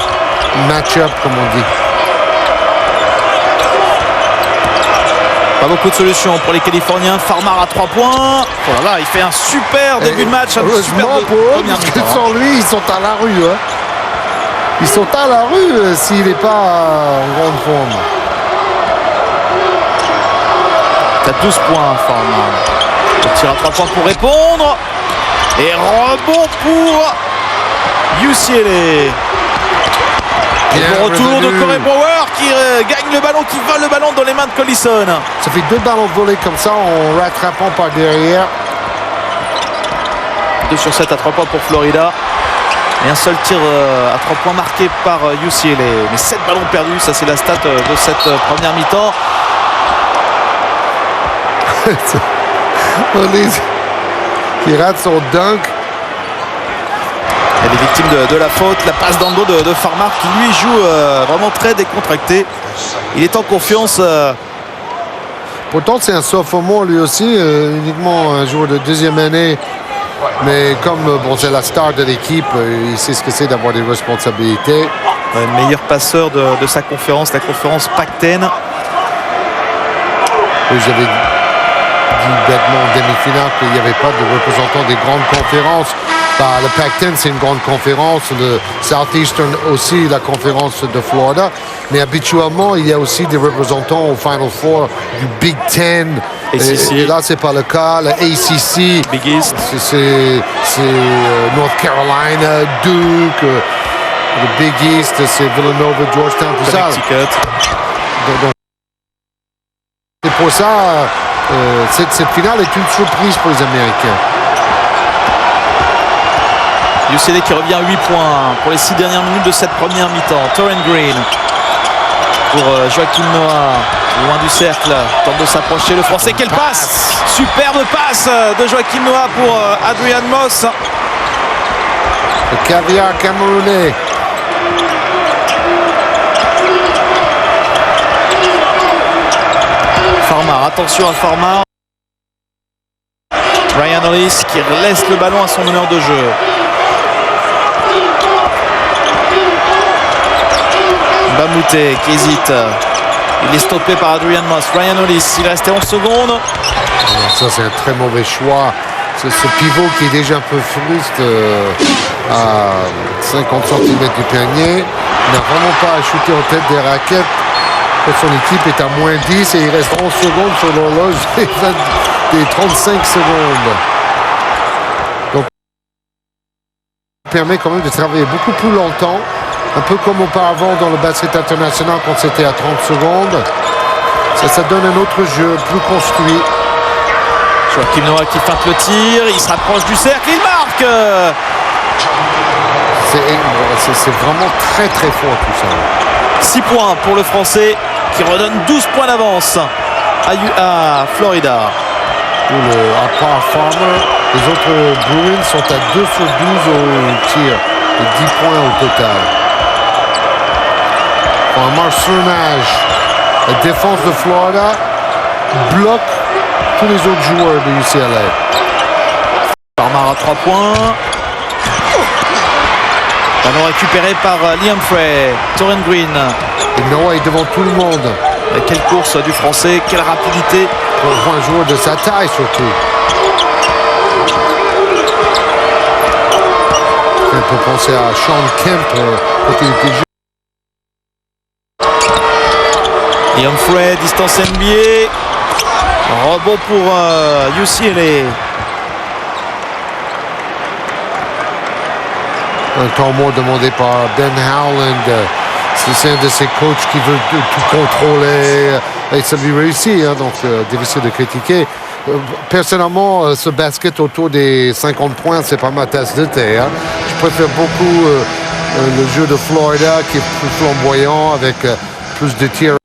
Match-up, comme on dit. Pas beaucoup de solutions pour les Californiens. Farmar à 3 points. Oh là là, il fait un super début de match. Heureusement pour eux, parce que sans lui, ils sont à la rue. Ils sont à la rue s'il n'est pas en grande forme. T'as 12 points, Farmar. Il tire à 3 points pour répondre. Et rebond pour UCLA. Et le retour de Corey Brewer qui gagne le ballon, qui vole le ballon dans les mains de Collison. Ça fait 2 ballons volés comme ça en rattrapant par derrière. 2 sur 7 à 3 points pour Florida. Et un seul tir à 3 points marqué par UCLA. Mais 7 ballons perdus, ça c'est la stat de cette première mi-temps. Qui rate son dunk. Elle est victime de la faute, la passe dans le dos de Farmar qui lui joue vraiment très décontracté. Il est en confiance. Pourtant c'est un sophomore lui aussi, uniquement un joueur de deuxième année. Mais comme c'est la star de l'équipe, il sait ce que c'est d'avoir des responsabilités. Meilleur passeur de sa conférence, la conférence Pac-10. J'avais dit bêtement en demi-finale qu'il n'y avait pas de représentants des grandes conférences. Le Pac-10, c'est une grande conférence. Le Southeastern aussi, la conférence de Florida. Mais habituellement, il y a aussi des représentants au Final Four du Big Ten. Et là, c'est pas le cas. Le ACC, Big East, c'est North Carolina, Duke. Le Big East, c'est Villanova, Georgetown, tout ça. Connecticut. Donc, et pour ça, cette finale est une surprise pour les Américains. UCLA qui revient à 8 points pour les 6 dernières minutes de cette première mi-temps. Torrent Green pour Joachim Noah, loin du cercle, tente de s'approcher. Le Français, quelle passe! Superbe passe de Joachim Noah pour Adrian Moss. Le caviar camerounais. Farmar, attention à Farmar. Ryan Hollis qui laisse le ballon à son meneur de jeu. Bamouté qui hésite. Il est stoppé par Adrian Moss. Ryan Hollis, il restait 11 secondes. Alors ça, c'est un très mauvais choix. C'est ce pivot qui est déjà un peu fruste à 50 cm du panier. Il n'a vraiment pas à shooter en tête des raquettes. Son équipe est à moins 10 et il reste 11 secondes sur l'horloge des 35 secondes. Donc, ça permet quand même de travailler beaucoup plus longtemps. Un peu comme auparavant dans le basket international quand c'était à 30 secondes. Ça donne un autre jeu plus construit. Joachim Noah qui feinte le tir, il se rapproche du cercle, il marque. C'est vraiment très très fort tout ça. 6 points pour le Français qui redonne 12 points d'avance à Florida. À part Farmer, les autres Bruins sont à 2 sur 12 au tir. Et 10 points au total. Farmer surnage. La défense de Florida bloque tous les autres joueurs de UCLA. Farmer à 3 points. Ballon récupéré par Liam Frey. Torrent Green. Et Noah est devant tout le monde. Quelle course du Français, quelle rapidité. Pour un joueur de sa taille surtout. On peut penser à Sean Kemp quand il était jeune. Liam Frey, distance NBA. Rebond pour UCLA. Un temps mort demandé par Ben Howland. C'est un de ces coachs qui veut tout contrôler. Et ça lui réussit, hein, donc difficile de critiquer. Personnellement, ce basket autour des 50 points, c'est pas ma tasse de thé. Hein. Je préfère beaucoup le jeu de Florida qui est plus flamboyant avec plus de tirs,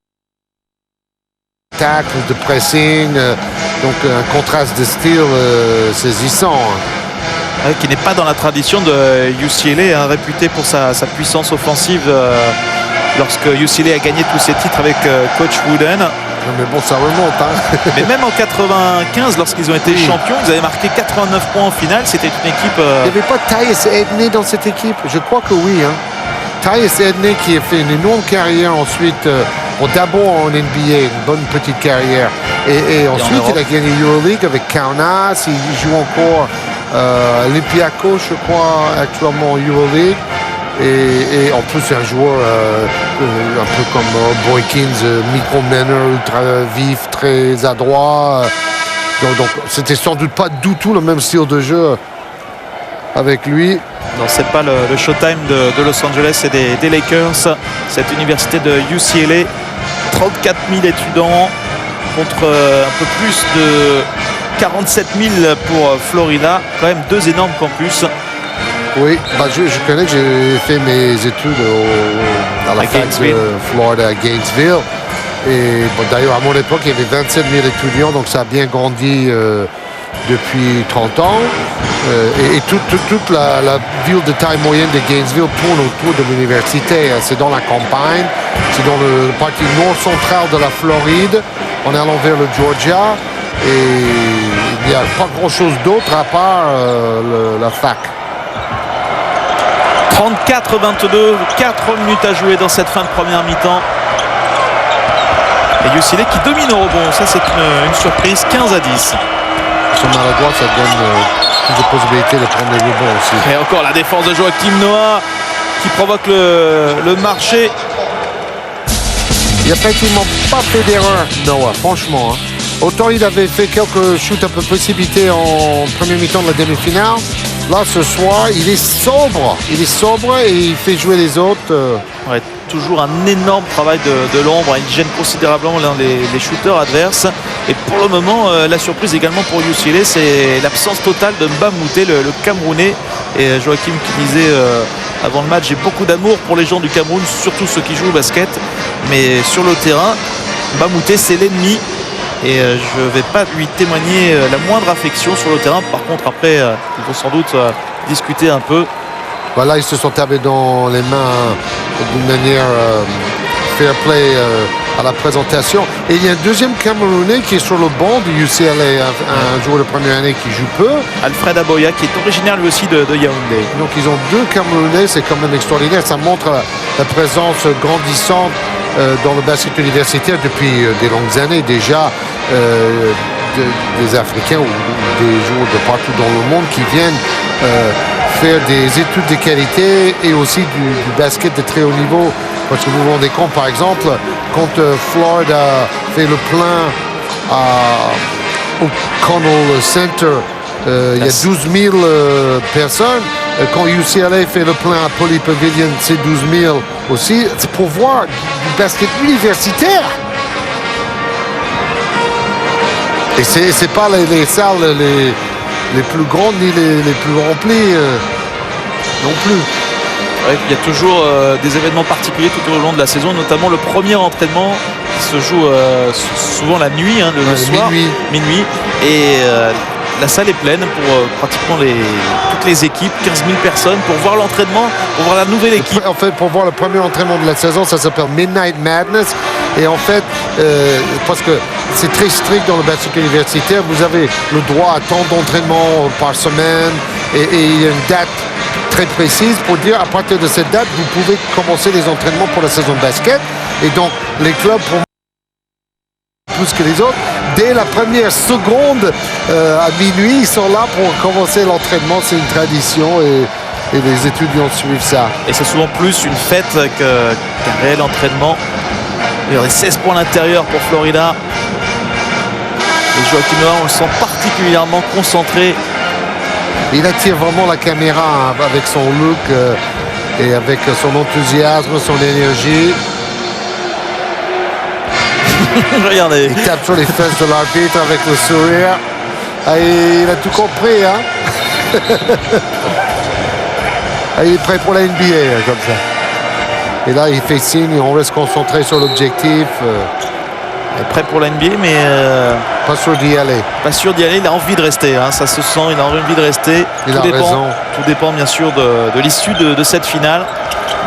plus de pressing. Donc un contraste de style saisissant. Hein. Qui n'est pas dans la tradition de UCLA, hein, réputé pour sa puissance offensive lorsque UCLA a gagné tous ses titres avec coach Wooden. Mais bon, ça remonte. Hein. Mais même en 95, lorsqu'ils ont été champions, ils avaient marqué 89 points en finale. C'était une équipe... Il n'y avait pas Tyus Edney dans cette équipe? Je crois que oui. Hein. Tyus Edney qui a fait une énorme carrière ensuite, d'abord en NBA, une bonne petite carrière. Et ensuite, il a gagné Euroleague avec Kaunas. Il joue encore Olympiakos, je crois, actuellement en Euroleague. Et en plus, c'est un joueur un peu comme Boykins, micro-manner, ultra vif, très adroit. Donc c'était sans doute pas du tout le même style de jeu avec lui. Non, c'est pas le Showtime de Los Angeles et des Lakers. Cette université de UCLA, 34 000 étudiants contre un peu plus de 47 000 pour Florida. Quand même 2 énormes campus. Oui, je connais que j'ai fait mes études à la fac de Florida à Gainesville. Et d'ailleurs, à mon époque, il y avait 27 000 étudiants, donc ça a bien grandi depuis 30 ans. Et toute la ville de taille moyenne de Gainesville tourne autour de l'université. C'est dans la campagne, c'est dans le partie nord-central de la Floride, en allant vers le Georgia. Et il n'y a pas grand-chose d'autre à part la fac. 34-22, 4 minutes à jouer dans cette fin de première mi-temps. Et UCLA qui domine au rebond. Ça, c'est une surprise. 15-10. Ils sont maladroits, ça donne plus de possibilités de prendre les rebonds aussi. Et encore la défense de Joachim Noah qui provoque le marché. Il n'a pratiquement pas fait d'erreur, Noah, franchement. Hein. Autant il avait fait quelques shoots un peu précipités en premier mi-temps de la demi-finale. Là, ce soir, il est sobre. Il est sobre et il fait jouer les autres. Ouais, toujours un énorme travail de l'ombre. Il gêne considérablement les shooters adverses. Et pour le moment, la surprise également pour UCLA, c'est l'absence totale de Mbamute, le Camerounais. Et Joachim qui disait avant le match, j'ai beaucoup d'amour pour les gens du Cameroun, surtout ceux qui jouent au basket. Mais sur le terrain, Mbamute, c'est l'ennemi. Et je ne vais pas lui témoigner la moindre affection sur le terrain. Par contre, après, ils vont sans doute discuter un peu. Voilà, ils se sont tapés dans les mains d'une manière fair play à la présentation. Et il y a un deuxième Camerounais qui est sur le banc de UCLA, un joueur de première année qui joue peu. Alfred Aboya, qui est originaire lui aussi de Yaoundé. Donc ils ont deux Camerounais, c'est quand même extraordinaire. Ça montre la présence grandissante dans le basket universitaire depuis des longues années déjà, des Africains ou des joueurs de partout dans le monde qui viennent faire des études de qualité et aussi du basket de très haut niveau. Parce que vous vous rendez compte, par exemple, quand Florida fait le plein au Connell Center, il y a 12 000 personnes. Quand UCLA fait le plein à Poly Pavilion, c'est 12 000 aussi. C'est pour voir du basket universitaire. Et c'est pas les salles les plus grandes ni les plus remplies non plus. Ouais, il y a toujours des événements particuliers tout au long de la saison, notamment le premier entraînement qui se joue souvent la nuit, hein, le soir, minuit. Et la salle est pleine pour pratiquement toutes les équipes, 15 000 personnes, pour voir l'entraînement, pour voir la nouvelle équipe. En fait, pour voir le premier entraînement de la saison, ça s'appelle Midnight Madness. Et en fait, parce que c'est très strict dans le basket universitaire, vous avez le droit à tant d'entraînements par semaine et il y a une date très précise pour dire à partir de cette date, vous pouvez commencer les entraînements pour la saison de basket. Et donc, les clubs, pour plus que les autres, dès la première seconde à minuit, ils sont là pour commencer l'entraînement. C'est une tradition et les étudiants suivent ça. Et c'est souvent plus une fête qu'un réel entraînement. Il y a 16 points à l'intérieur pour Florida. Et Joachim Noah, on le sent particulièrement concentré. Il attire vraiment la caméra avec son look et avec son enthousiasme, son énergie. Regardez. Il tape sur les fesses de l'arbitre avec le sourire. Et il a tout compris, hein. Il est prêt pour la NBA, comme ça. Et là, il fait signe, on reste concentré sur l'objectif. Il est prêt pour la NBA, mais pas sûr d'y aller. Pas sûr d'y aller, il a envie de rester, hein. Ça se sent, il a envie de rester. Il a raison. Tout dépend bien sûr de l'issue de cette finale.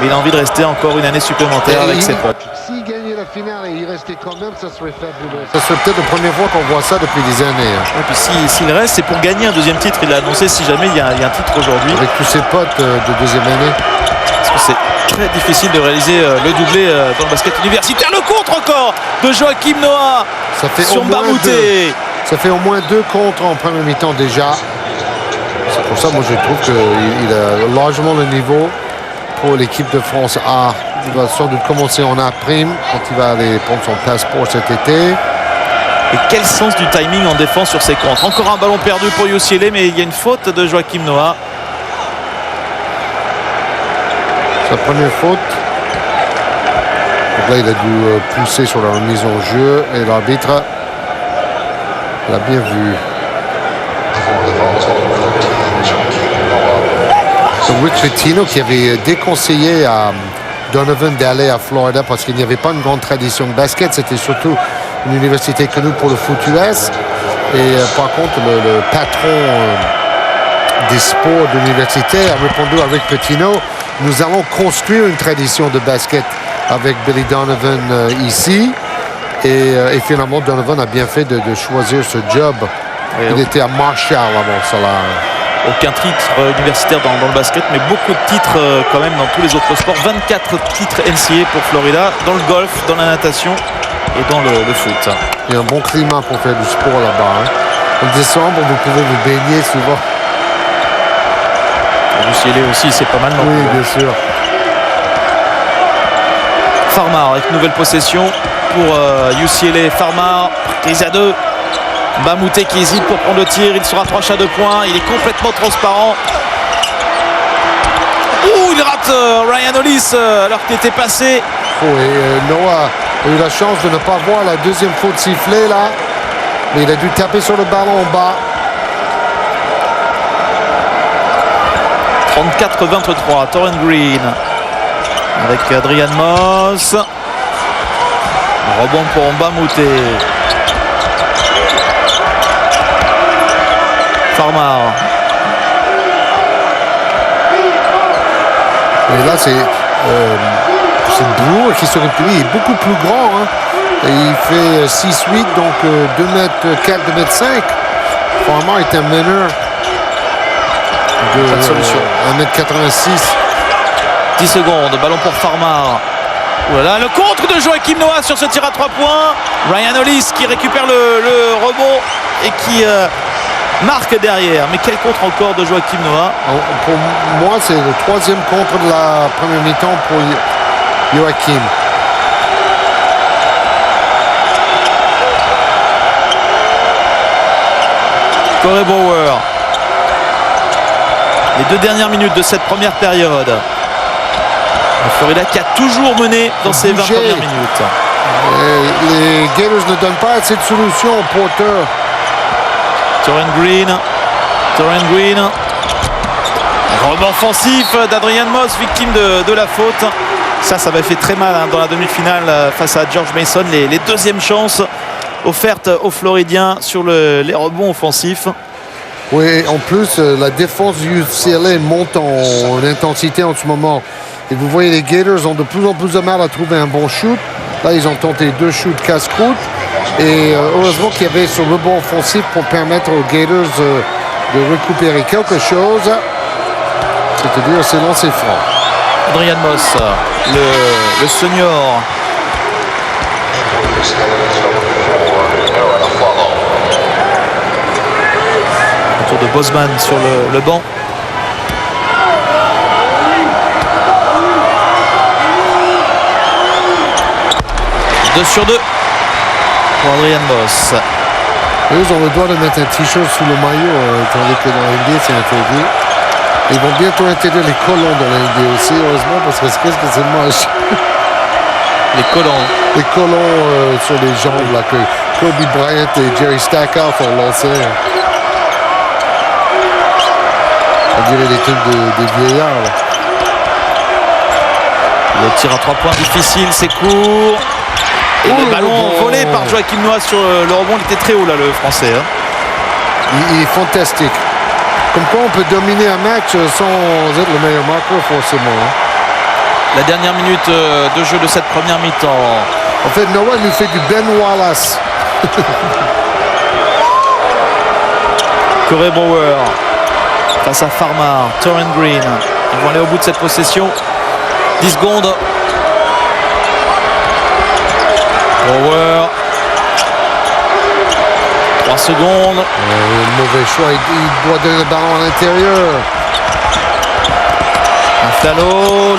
Mais il a envie de rester encore une année supplémentaire avec ses potes. S'il gagnait la finale et il restait quand même, ça serait fabuleux. Ça serait peut-être la première fois qu'on voit ça depuis des années. Hein. Et puis s'il reste, c'est pour gagner un deuxième titre. Il a annoncé si jamais il y a un titre aujourd'hui. Avec tous ses potes de deuxième année. Parce que c'est très difficile de réaliser le doublé dans le basket universitaire. Le contre encore de Joachim Noah sur Mbamute. Ça fait au moins 2 contres en première mi-temps déjà. C'est pour ça, moi, je trouve qu'il a largement le niveau pour l'équipe de France A. Il va sans doute commencer en A' quand il va aller prendre son passeport cet été. Et quel sens du timing en défense sur ces contres. Encore un ballon perdu pour UCLA, mais il y a une faute de Joachim Noah. Sa première faute. Donc là, il a dû pousser sur la remise en jeu et l'arbitre l'a bien vu. Rick Pitino qui avait déconseillé à Donovan d'aller à Florida parce qu'il n'y avait pas une grande tradition de basket. C'était surtout une université connue pour le foot US. Et par contre, le patron des sports de l'université a répondu à Rick Pitino: nous allons construire une tradition de basket avec Billy Donovan ici. Et finalement, Donovan a bien fait de choisir ce job. Il était à Marshall avant cela. Aucun titre universitaire dans le basket, mais beaucoup de titres quand même dans tous les autres sports. 24 titres NCAA pour Florida, dans le golf, dans la natation. et dans le foot. Il y a un bon climat pour faire du sport là-bas. En décembre, vous pouvez vous baigner souvent. UCLA aussi, c'est pas mal non Oui, plus. bien sûr. Farmar avec une nouvelle possession pour UCLA. Farmar, prise à 2. Bamouté qui hésite pour prendre le tir. Il se rapproche à 2 points. Il est complètement transparent. Ouh, il rate Ryan Hollis alors qu'il était passé. Oh, et Noah a eu la chance de ne pas voir la deuxième faute sifflée là. Mais il a dû taper sur le ballon en bas. 34-23, Taurean Green avec Adrian Moss. Un rebond pour Bamouté. Farmar. Et là, c'est Brewer qui se replie. Il est beaucoup plus grand. Et il fait 6'8", donc 2m4, 2m5. Farmar est un meneur Pas de solution. 1m86. 10 secondes, ballon pour Farmar. Voilà, le contre de Joachim Noah sur ce tir à 3 points. Ryan Hollis qui récupère le rebond et qui marque derrière. Mais quel contre encore de Joachim Noah. Pour moi, c'est le troisième contre de la première mi-temps pour Joachim. Corey Bauer. Les 2 dernières minutes de cette première période. La Florida qui a toujours mené dans ces 20 premières minutes. Les Gators ne donnent pas assez de solutions au porteur. Taurean Green. Rebond offensif d'Adrian Moss, victime de la faute. Ça va fait très mal dans la demi-finale face à George Mason. Les deuxièmes chances offertes aux Floridiens sur les rebonds offensifs. Oui, en plus, la défense du UCLA monte en intensité en ce moment. Et vous voyez, les Gators ont de plus en plus de mal à trouver un bon shoot. Là, ils ont tenté 2 shoots casse-croûte. Et heureusement qu'il y avait ce rebond offensif pour permettre aux Gators de récupérer quelque chose. C'est-à-dire, c'est lancé franc. Adrian Moss, le senior. Retour de Bosman sur le banc. Deux sur 2 pour Adrian Moss. Ils ont le droit de mettre un t-shirt sous le maillot, tandis que dans l'NBA, c'est interdit. Ils vont bientôt interdire les collants dans l'NBA aussi, heureusement, parce que qu'est-ce que c'est moche. Les collants. Les collants sur les jambes là, que Kobe Bryant et Jerry Stackhouse ont lancé. On dirait des trucs des vieillards. Là. Le tir à 3 points difficile, c'est court. Et le ballon volé par Joachim Noah sur le rebond, il était très haut là, le français. Il est fantastique. Comme quoi on peut dominer un match sans être le meilleur marqueur forcément. La dernière minute de jeu de cette première mi-temps. En fait, Noah nous fait du Ben Wallace. Corey Bauer face à Farmar, Taurean Green. Ils vont aller au bout de cette possession. 10 secondes. Bauer. 3 secondes. Mauvais choix, il doit donner le ballon à l'intérieur. Un flano,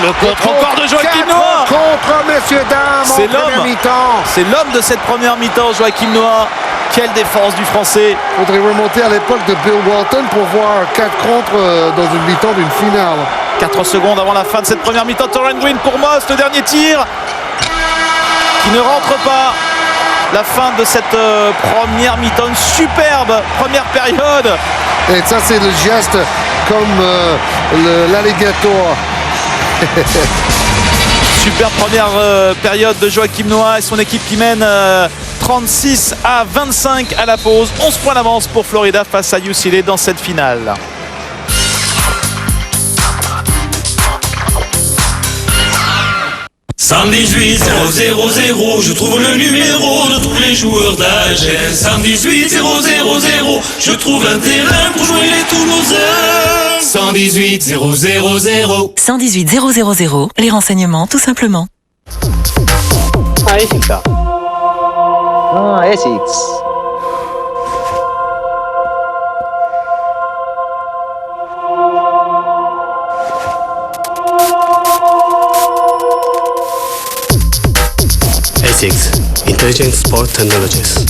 le contre encore de Joachim Noah. Contre, messieurs, dames, c'est l'homme. C'est l'homme de cette première mi-temps, Joachim Noah. Quelle défense du français. Il faudrait remonter à l'époque de Bill Walton pour voir 4 contre dans une mi-temps d'une finale. 4 secondes avant la fin de cette première mi-temps. Taurean Green pour Moss, le dernier tir qui ne rentre pas. La fin de cette première mi-temps, une superbe première période. Et ça, c'est le geste comme l'alligator. Super première période de Joachim Noah et son équipe qui mène 36-25 à la pause. 11 points d'avance pour Florida face à UCLA dans cette finale. « 118 000, je trouve le numéro de tous les joueurs d'Agen. 118 000, je trouve un terrain pour jouer les Toulousains. 118 000. 118 000, les renseignements tout simplement. I think so. Ah, Essex. Essex Intelligent Sport Technologies.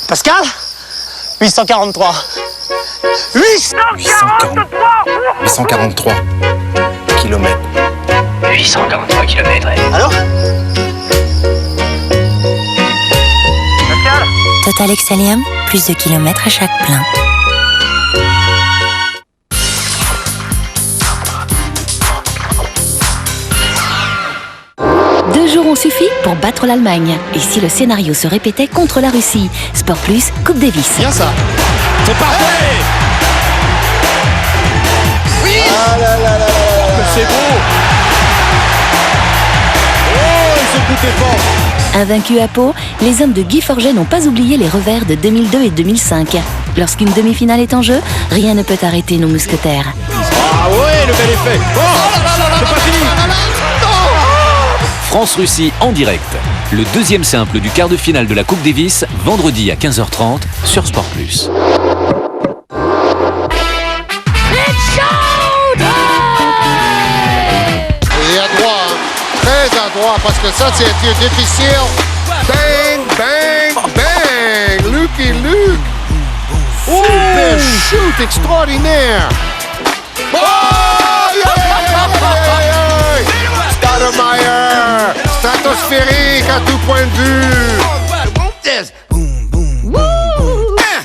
Pascal 843. 843 kilomètres. 843 km. Allô Pascal Total Excellium, plus de kilomètres à chaque plein. Deux jours ont suffi pour battre l'Allemagne. Et si le scénario se répétait contre la Russie? Sport Plus, Coupe Davis. Bien ça. C'est parfait. Oui. Ah là là là là là. C'est beau. Oh, ce coup est fort. Invaincus à Pau, les hommes de Guy Forget n'ont pas oublié les revers de 2002 et 2005. Lorsqu'une demi-finale est en jeu, rien ne peut arrêter nos mousquetaires. Ah ouais, le bel effet. Oh, c'est pas fini. France-Russie en direct. Le deuxième simple du quart de finale de la Coupe Davis, vendredi à 15h30 sur Sport Plus. Et à droit, très à droit, parce que ça c'est un tir difficile. Bang, bang, bang. Lucky Luke. Super shoot extraordinaire. Oh, yeah, yeah, yeah. Stoudemire, stratosphérique à tout point de vue.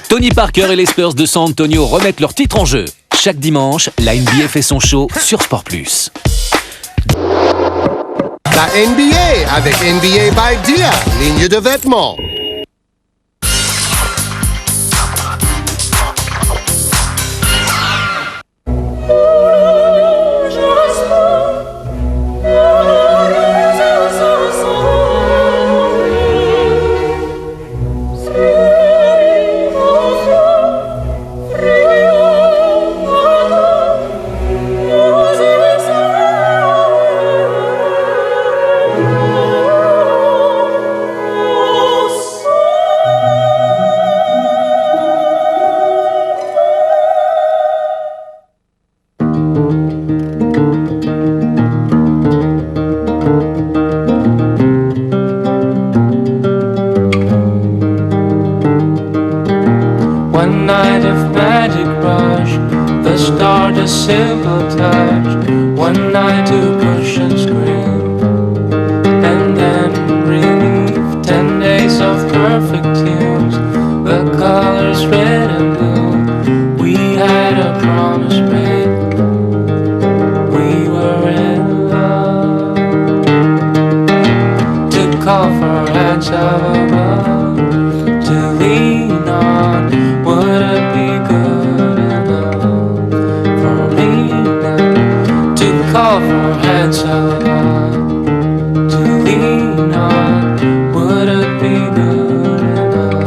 Tony Parker et les Spurs de San Antonio remettent leur titre en jeu. Chaque dimanche, la NBA fait son show sur Sport Plus. La NBA avec NBA by Dia, ligne de vêtements. One night of magic rush, the start a simple touch. One night to push and scream, and then relief. 10 days of perfect tunes, the colors red and blue. We had a promise made, we were in love. To call for hands up above, to lean on. Would it be good enough for me now to call for hands up, to lean on? Would it be good enough?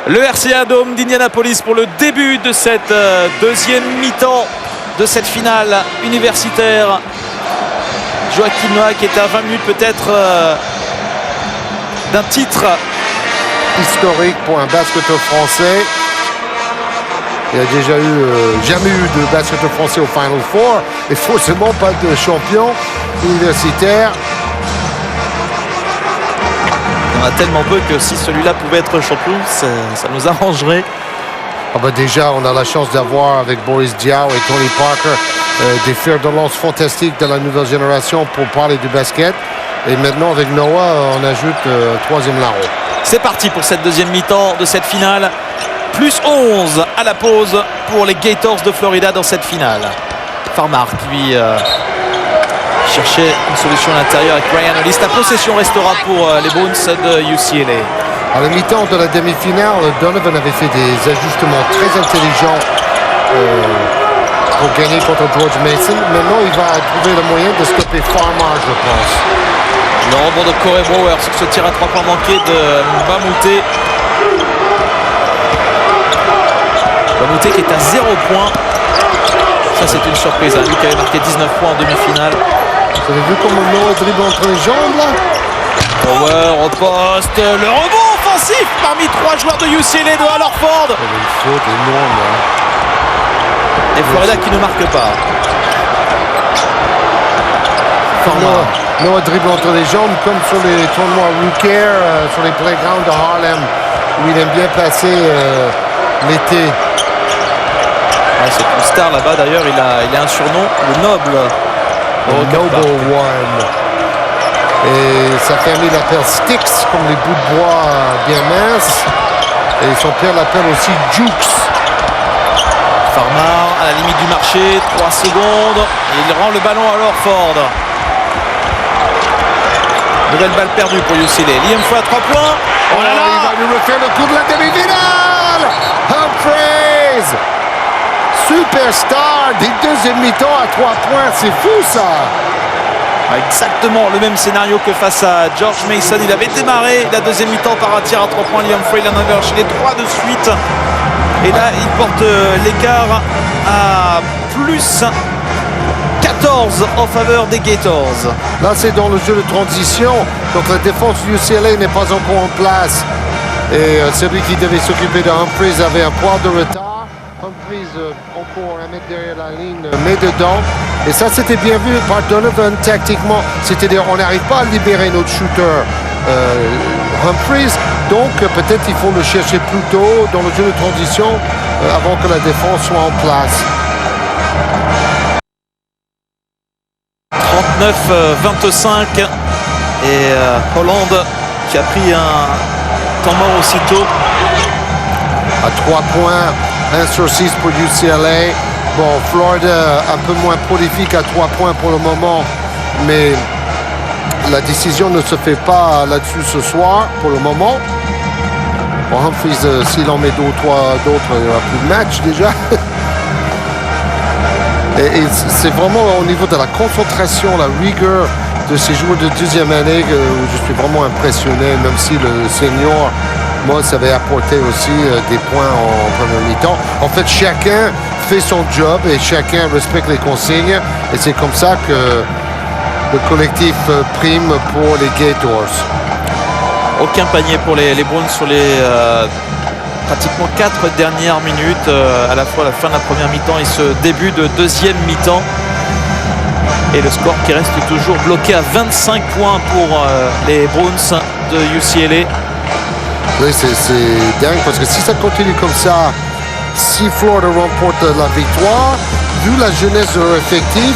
Le RCA Dome d'Indianapolis pour le début de cette deuxième mi-temps de cette finale universitaire. Joachim Noah qui est à 20 minutes peut-être d'un titre historique pour un basketteur français. Il n'y a déjà jamais eu de basketteur français au Final Four et forcément pas de champion universitaire. Il y en a tellement peu que si celui-là pouvait être champion, ça nous arrangerait. Ah bah déjà, on a la chance d'avoir avec Boris Diaw et Tony Parker des fers de lance fantastiques de la nouvelle génération pour parler du basket. Et maintenant, avec Noah, on ajoute un troisième larron. C'est parti pour cette deuxième mi-temps de cette finale. Plus 11 à la pause pour les Gators de Florida dans cette finale. Farmar qui lui cherchait une solution à l'intérieur avec Ryan Hollis. La possession restera pour les Bruins de UCLA. À la mi-temps de la demi-finale, Donovan avait fait des ajustements très intelligents pour gagner contre George Mason. Maintenant, il va trouver le moyen de stopper Farmar, je pense. Le rebond de Corey Brewer sur ce tir à 3 points manqué de Mbamute. Mbamute qui est à 0 points. Ça, c'est une surprise. Lui qui avait marqué 19 points en demi-finale. Vous avez vu comment Noah dribble entre les jambes, là? Brewer au poste. Le rebond offensif parmi 3 joueurs de UCLA de Hallerford. Il y avait une faute énorme, là. Et Florida qui ne marque pas. Noah dribble entre les jambes comme sur les tournois Rooker, sur les playgrounds de Harlem, où il aime bien passer l'été. Ouais, c'est une star là-bas d'ailleurs, il a un surnom, le Noble. Le Noble One. Et sa famille l'appelle Sticks, comme les bouts de bois bien minces. Et son père l'appelle aussi Jukes. Farmar à la limite du marché, 3 secondes. Il rend le ballon à Hallerford. Nouvelle balle perdue pour UCLA. Liam Foy à 3 points. Oh là là, il va nous refaire le coup de la demi-finale. Humphreys, superstar des deuxième mi-temps à 3 points. C'est fou ça. Exactement le même scénario que face à George Mason. Il avait démarré la deuxième mi-temps par un tir à 3 points. Liam Foy, il en avait enchaîné 3 de suite. Et là, il porte l'écart à plus 14 en faveur des Gators. Là, c'est dans le jeu de transition. Donc, la défense du UCLA n'est pas encore en place. Et celui qui devait s'occuper de Humphreys avait un poil de retard. Humphreys, encore un mètre derrière la ligne, met dedans. Et ça, c'était bien vu par Donovan tactiquement. C'est-à-dire, on n'arrive pas à libérer notre shooter Humphreys. Donc, peut-être il faut le chercher plus tôt dans le jeu de transition avant que la défense soit en place. 39-25 et Hollande qui a pris un temps mort aussitôt. À 3 points, 1 sur 6 pour UCLA. Bon, Florida un peu moins prolifique à 3 points pour le moment, mais la décision ne se fait pas là-dessus ce soir pour le moment. Bon, Humphreys, s'il en met 2 ou 3 d'autres, il n'y aura plus de match déjà. Et c'est vraiment au niveau de la concentration, la rigueur de ces joueurs de deuxième année où je suis vraiment impressionné, même si le senior Moss avait apporté aussi des points en première mi-temps. En fait, chacun fait son job et chacun respecte les consignes. Et c'est comme ça que le collectif prime pour les Gators. Aucun panier pour les Browns sur les pratiquement 4 dernières minutes, à la fois la fin de la première mi-temps et ce début de deuxième mi-temps. Et le score qui reste toujours bloqué à 25 points pour les Browns de UCLA. Oui, c'est dingue parce que si ça continue comme ça, si Florida remporte la victoire, vu la jeunesse de leur effectif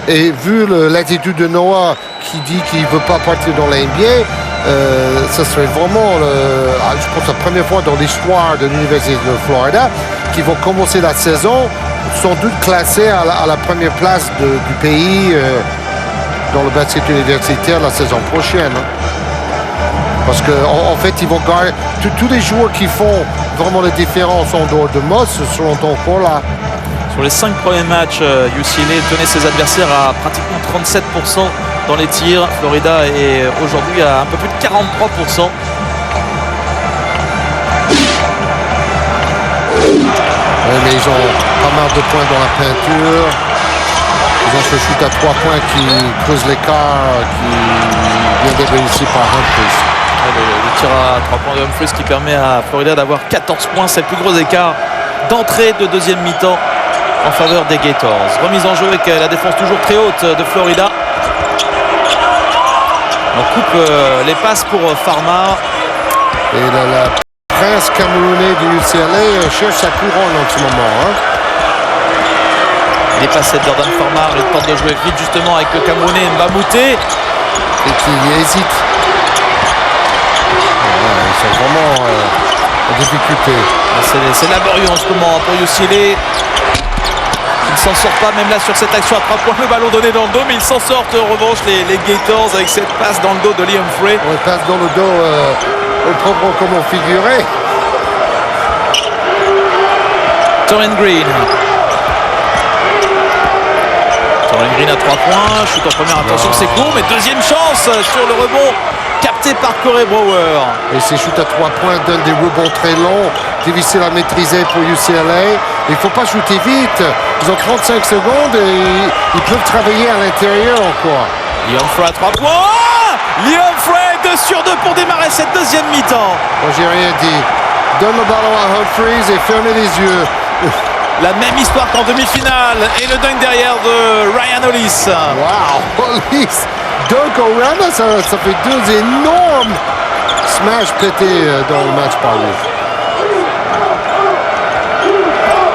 et vu l'attitude de Noah qui dit qu'il ne veut pas partir dans la NBA, ça serait vraiment, je pense, la première fois dans l'histoire de l'Université de Florida qu'ils vont commencer la saison sans doute classés à la première place du pays dans le basket universitaire la saison prochaine. Parce qu'en fait, ils vont garder tous les joueurs qui font vraiment la différence en dehors de Moss seront encore là. Sur les 5 premiers matchs, UCLA tenait ses adversaires à pratiquement 37% dans les tirs. Florida est aujourd'hui à un peu plus de 43%. Oui, mais ils ont pas mal de points dans la peinture. Ils ont ce shoot à 3 points qui creuse l'écart, qui vient d'être réussi par Humphreys. Le tir à 3 points de Humphreys qui permet à Florida d'avoir 14 points, c'est le plus gros écart d'entrée de deuxième mi-temps en faveur des Gators. Remise en jeu avec la défense toujours très haute de Florida. On coupe les passes pour Pharma. Et la prince camerounais du UCLA cherche sa couronne en ce moment. Hein. Il est passé de Jordan Pharma. Il tente de jouer vite justement avec le Camerounais Mbamouté. Et qui hésite. Ouais, ils sont vraiment en difficulté. C'est laborieux en ce moment pour UCLA. Il ne s'en sort pas même là sur cette action à 3 points. Le ballon donné dans le dos, mais ils s'en sortent en revanche les Gators avec cette passe dans le dos de Liam Frey. On passe dans le dos au propre comment figurer. Torren Green. Torren Green à 3 points. Shoot en première, attention c'est court, mais deuxième chance sur le rebond capté par Corey Brower. Et ces shoots à 3 points donnent des rebonds très longs, difficiles à maîtriser pour UCLA. Il ne faut pas shooter vite. Ils ont 35 secondes et ils peuvent travailler à l'intérieur encore. Liam Frey à 3 points. Liam Frey 2 sur 2 pour démarrer cette deuxième mi-temps. Moi j'ai rien dit. Donne le ballon à Humphries et fermez les yeux. La même histoire qu'en demi-finale. Et le dunk derrière de Ryan Hollis. Wow, Hollis. Dunk au Rana, ça fait deux énormes smash pétés dans le match par lui.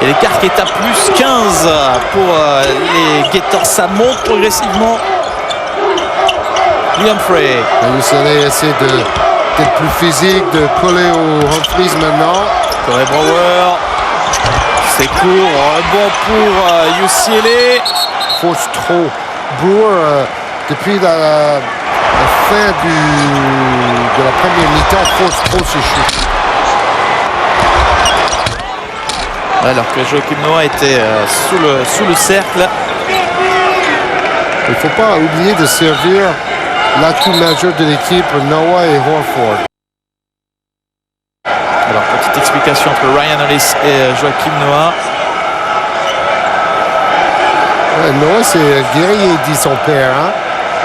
Et l'écart qui est à plus 15 pour les Gators. Ça monte progressivement. Liam Frey. UCLA essaie d'être plus physique, de coller au Humphries maintenant. Corey Brower. C'est court. Bon pour UCLA. Force trop. Brewer, depuis la fin de la première mi-temps, force trop ses chutes. Alors que Joachim Noah était sous le cercle. Il ne faut pas oublier de servir l'atout majeur de l'équipe, Noah et Horford. Alors petite explication entre Ryan Hollis et Joachim Noah. Ouais, Noah c'est guerrier, dit son père. Hein?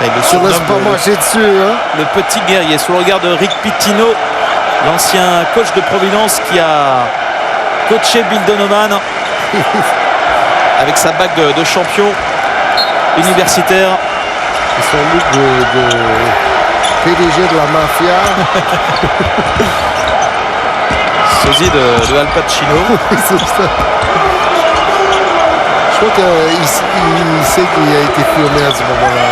Il ne se laisse pas marcher dessus. Hein? Le petit guerrier sous le regard de Rick Pitino, l'ancien coach de Providence qui a coaché Bill Donovan avec sa bague de champion universitaire. C'est son look de PDG de la mafia. Sosie de Al Pacino. C'est ça. Je crois qu'il sait qu'il a été filmé à ce moment-là.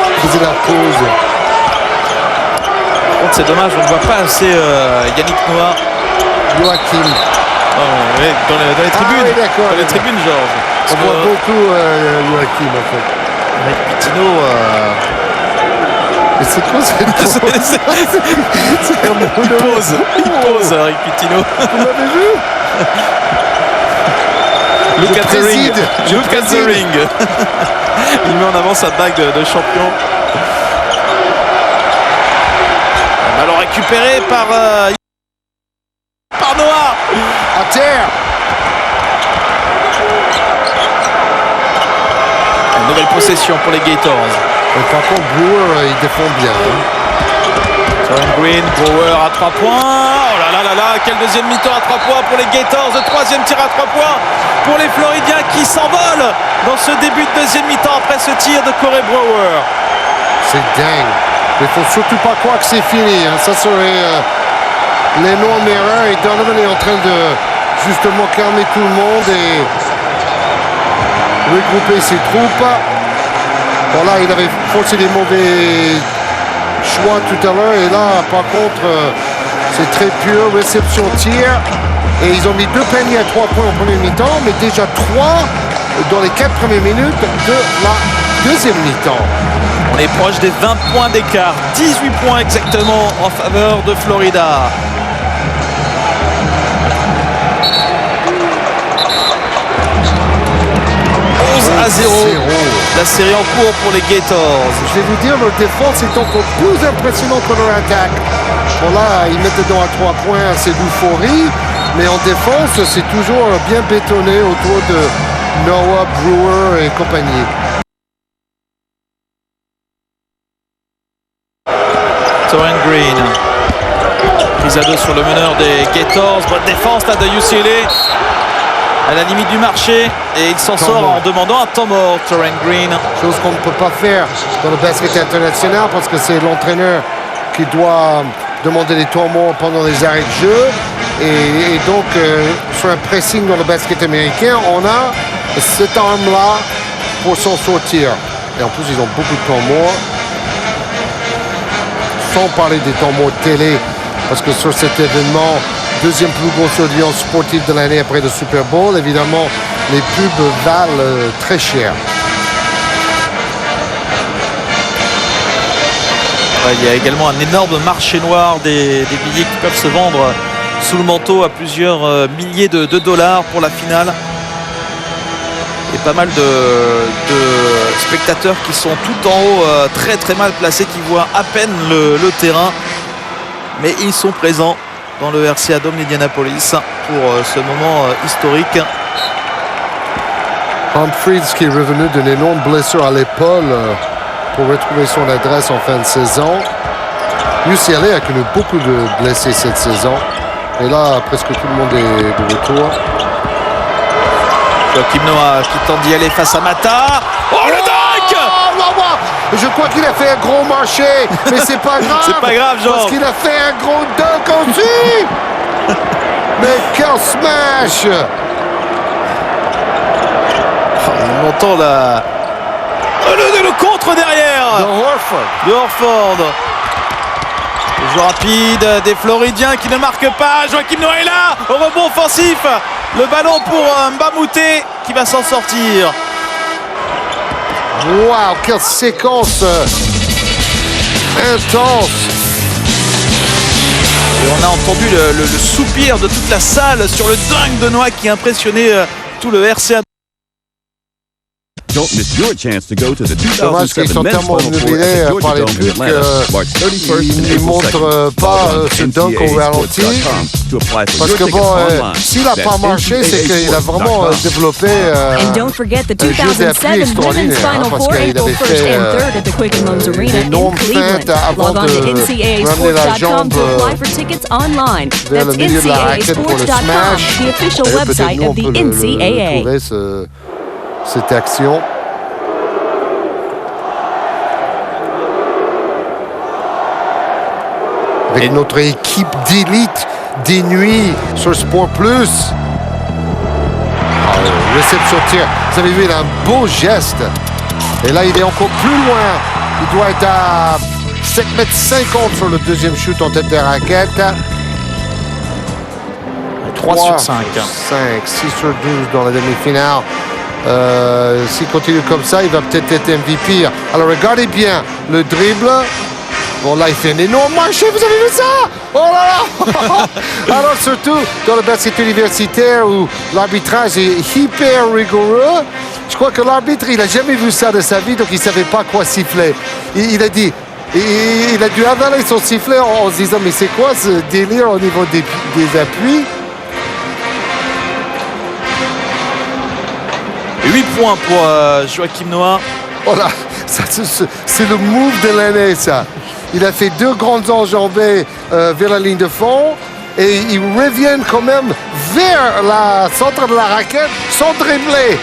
Il faisait la pause. Par contre, c'est dommage, on ne voit pas assez Yannick Noah. Joachim. Oh, ouais, dans les tribunes. Ah, oui, d'accord. Dans les tribunes, Georges. On voit beaucoup Joachim, en fait. Avec Pitino. Mais c'est quoi cette pause? C'est un Il pose avec Pitino. Vous l'avez vu? Look at the ring. Look at the ring. Il met en avant sa bague de champion. Ballon récupéré par Noah. À terre. Une nouvelle possession pour les Gators. Et par contre, Brewer, il défend bien. Hein. Torren Green, Brower à 3 points. Oh là là là là, quel deuxième mi-temps à 3 points pour les Gators. Le troisième tir à 3 points pour les Floridiens qui s'envolent dans ce début de deuxième mi-temps après ce tir de Corey Brower. C'est dingue. Il ne faut surtout pas croire que c'est fini. Hein. Ça serait l'énorme erreur. Et Donovan est en train de justement calmer tout le monde et regrouper ses troupes. Voilà, il avait forcé des mauvais choix tout à l'heure. Et là, par contre, c'est très pur. Réception, tir. Et ils ont mis 2 paniers à 3 points en premier mi-temps, mais déjà 3 dans les 4 premières minutes de la deuxième mi-temps. On est proche des 20 points d'écart. 18 points exactement en faveur de Florida. À 0. La série en cours pour les Gators. Je vais vous dire, leur défense est encore plus impressionnante que leur attaque. Bon là, ils mettent dedans à 3 points, c'est l'euphorie. Mais en défense, c'est toujours bien bétonné autour de Noah, Brewer et compagnie. Torren Green. Prise à 2 sur le meneur des Gators. Bonne défense là de UCLA. à la limite du marché et il s'en Temps sort mort. en demandant un temps mort, Torrent Green. Chose qu'on ne peut pas faire dans le basket international parce que c'est l'entraîneur qui doit demander les temps morts pendant les arrêts de jeu. Et donc, sur un pressing dans le basket américain, on a cette arme-là pour s'en sortir. Et en plus, ils ont beaucoup de temps morts. Sans parler des temps morts télé, parce que sur cet événement, deuxième plus grosse audience sportive de l'année après le Super Bowl, évidemment, les pubs valent très cher. Il y a également un énorme marché noir des billets qui peuvent se vendre sous le manteau à plusieurs milliers de dollars pour la finale. Et pas mal de spectateurs qui sont tout en haut, très très mal placés, qui voient à peine le terrain. Mais ils sont présents dans le RCA Dome d'Indianapolis pour ce moment historique. Humphries qui est revenu d'une énorme blessure à l'épaule pour retrouver son adresse en fin de saison. UCLA a connu beaucoup de blessés cette saison. Et là, presque tout le monde est de retour. Joachim Noah qui tente d'y aller face à Mata. Oh, le dunk! Je crois qu'il a fait un gros marché, mais c'est pas grave. C'est pas grave, Jean. Parce qu'il a fait un gros dunk aussi. Mais quel smash! On entend le contre derrière de Horford. Le jeu rapide des Floridiens qui ne marquent pas. Joachim Noah est là au rebond offensif. Le ballon pour Mbamouté qui va s'en sortir. Waouh, quelle séquence intense! Et on a entendu le soupir de toute la salle sur le dunk de Noah qui a impressionné tout le RCA. Don't miss your chance to go to the Dommage qu'ils 2007 sont Men's tellement Final Four obnubilés at the par les Georgia Dome in pubs Atlanta, March 31st qu'ils and ne April montrent 2nd. pas Log on ce to dunk au ralenti. ncaasports.com to apply for Parce your que tickets bon, online. s'il n'a pas That's marché, c'est qu'il a vraiment développé And don't forget the un jeu d'appui 2007 Women's extraordinaire, Final parce Four, qu'il April avait 1st fait and 3rd at the Quicken Loans Arena in énorme Cleveland. feinte avant Log on to de ramener la ncaasports.com jambe to apply for tickets online. vers le That's milieu de la raquette pour le ncaasports.com, smash. the official Et peut-être website nous, on of the peut NCAA. trouver cette action. Avec notre équipe d'élite des nuits sur Sport Plus. Réception tir. Vous avez vu, il a un beau geste. Et là, il est encore plus loin. Il doit être à 7,50 m sur le deuxième shoot en tête de raquette. 3 sur 5. 6 sur 12 dans la demi-finale. S'il continue comme ça, il va peut-être être MVP. Alors, regardez bien le dribble. Bon, là, il fait un énorme marché, vous avez vu ça? Oh là là! Alors, surtout dans le basket universitaire où l'arbitrage est hyper rigoureux, je crois que l'arbitre, il n'a jamais vu ça de sa vie, donc il ne savait pas quoi siffler. Il a dit, il a dû avaler son sifflet en se disant, mais c'est quoi ce délire au niveau des appuis? 8 points pour Joachim Noah. Oh là, c'est le move de l'année, ça. Il a fait 2 grandes enjambées vers la ligne de fond et il revient quand même vers la centre de la raquette sans dribbler.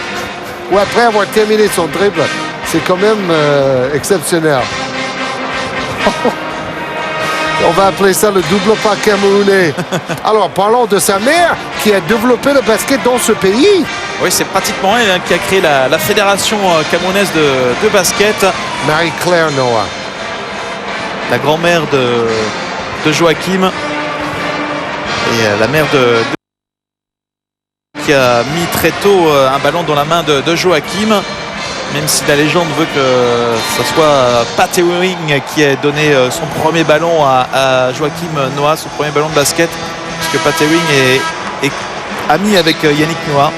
Ou après avoir terminé son dribble. C'est quand même exceptionnel. On va appeler ça le double pas camerounais. Alors, parlons de sa mère qui a développé le basket dans ce pays. Oui, c'est pratiquement elle qui a créé la fédération camerounaise de basket. Marie-Claire Noah. La grand-mère de Joachim. Et la mère qui a mis très tôt un ballon dans la main de Joachim. Même si la légende veut que ce soit Pat Ewing qui ait donné son premier ballon à Joachim Noah, son premier ballon de basket. Puisque Pat Ewing est ami avec Yannick Noah.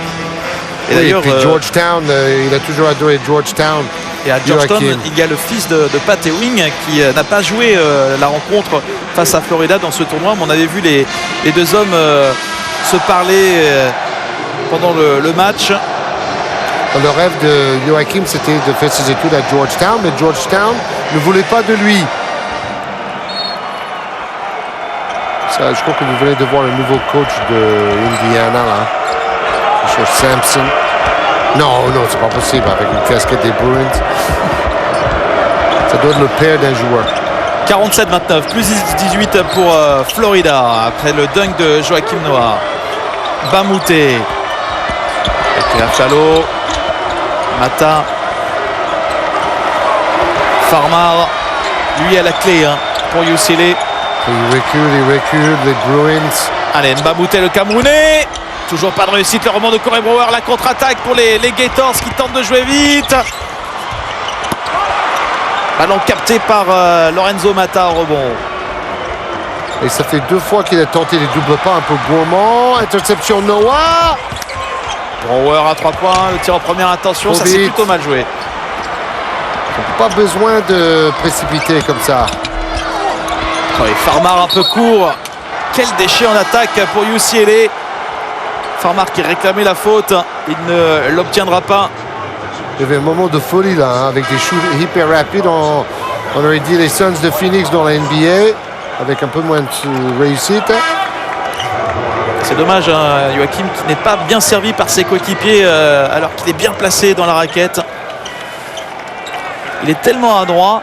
Et d'ailleurs, Georgetown, il a toujours adoré Georgetown. Et à Georgetown, il y a le fils de Pat Ewing qui n'a pas joué la rencontre face à Florida dans ce tournoi. Mais on avait vu les deux hommes se parler pendant le match. Le rêve de Joachim, c'était de faire ses études à Georgetown, mais Georgetown ne voulait pas de lui. Ça, je crois que vous venez de voir le nouveau coach de Indiana, là. sur Sampson. Non, c'est pas possible avec une casquette des Bruins. Ça doit être le père d'un joueur. 47-29, plus 18 pour Florida après le dunk de Joachim Noah. Bamouté. Et Aflalo. Mata. Farmar. Lui à la clé pour UCLA. Il recule, les Bruins. Allez, Mbamouté le Camerounais. Toujours pas de réussite, le rebond de Corey Brewer, la contre-attaque pour les Gators qui tentent de jouer vite. Ballon capté par Lorenzo Mata au rebond. Et ça fait 2 fois qu'il a tenté les doubles pas un peu gourmand. Interception Noah. Brewer à 3 points, le tir en première intention, ça c'est plutôt mal joué. Pas besoin de précipiter comme ça. Oui, Farmar un peu court. Quel déchet en attaque pour UCLA. Farmar qui réclamait la faute, il ne l'obtiendra pas. Il y avait un moment de folie là, avec des shoots hyper rapides. On aurait dit les Suns de Phoenix dans la NBA, avec un peu moins de réussite. C'est dommage, Joachim qui n'est pas bien servi par ses coéquipiers alors qu'il est bien placé dans la raquette. Il est tellement adroit.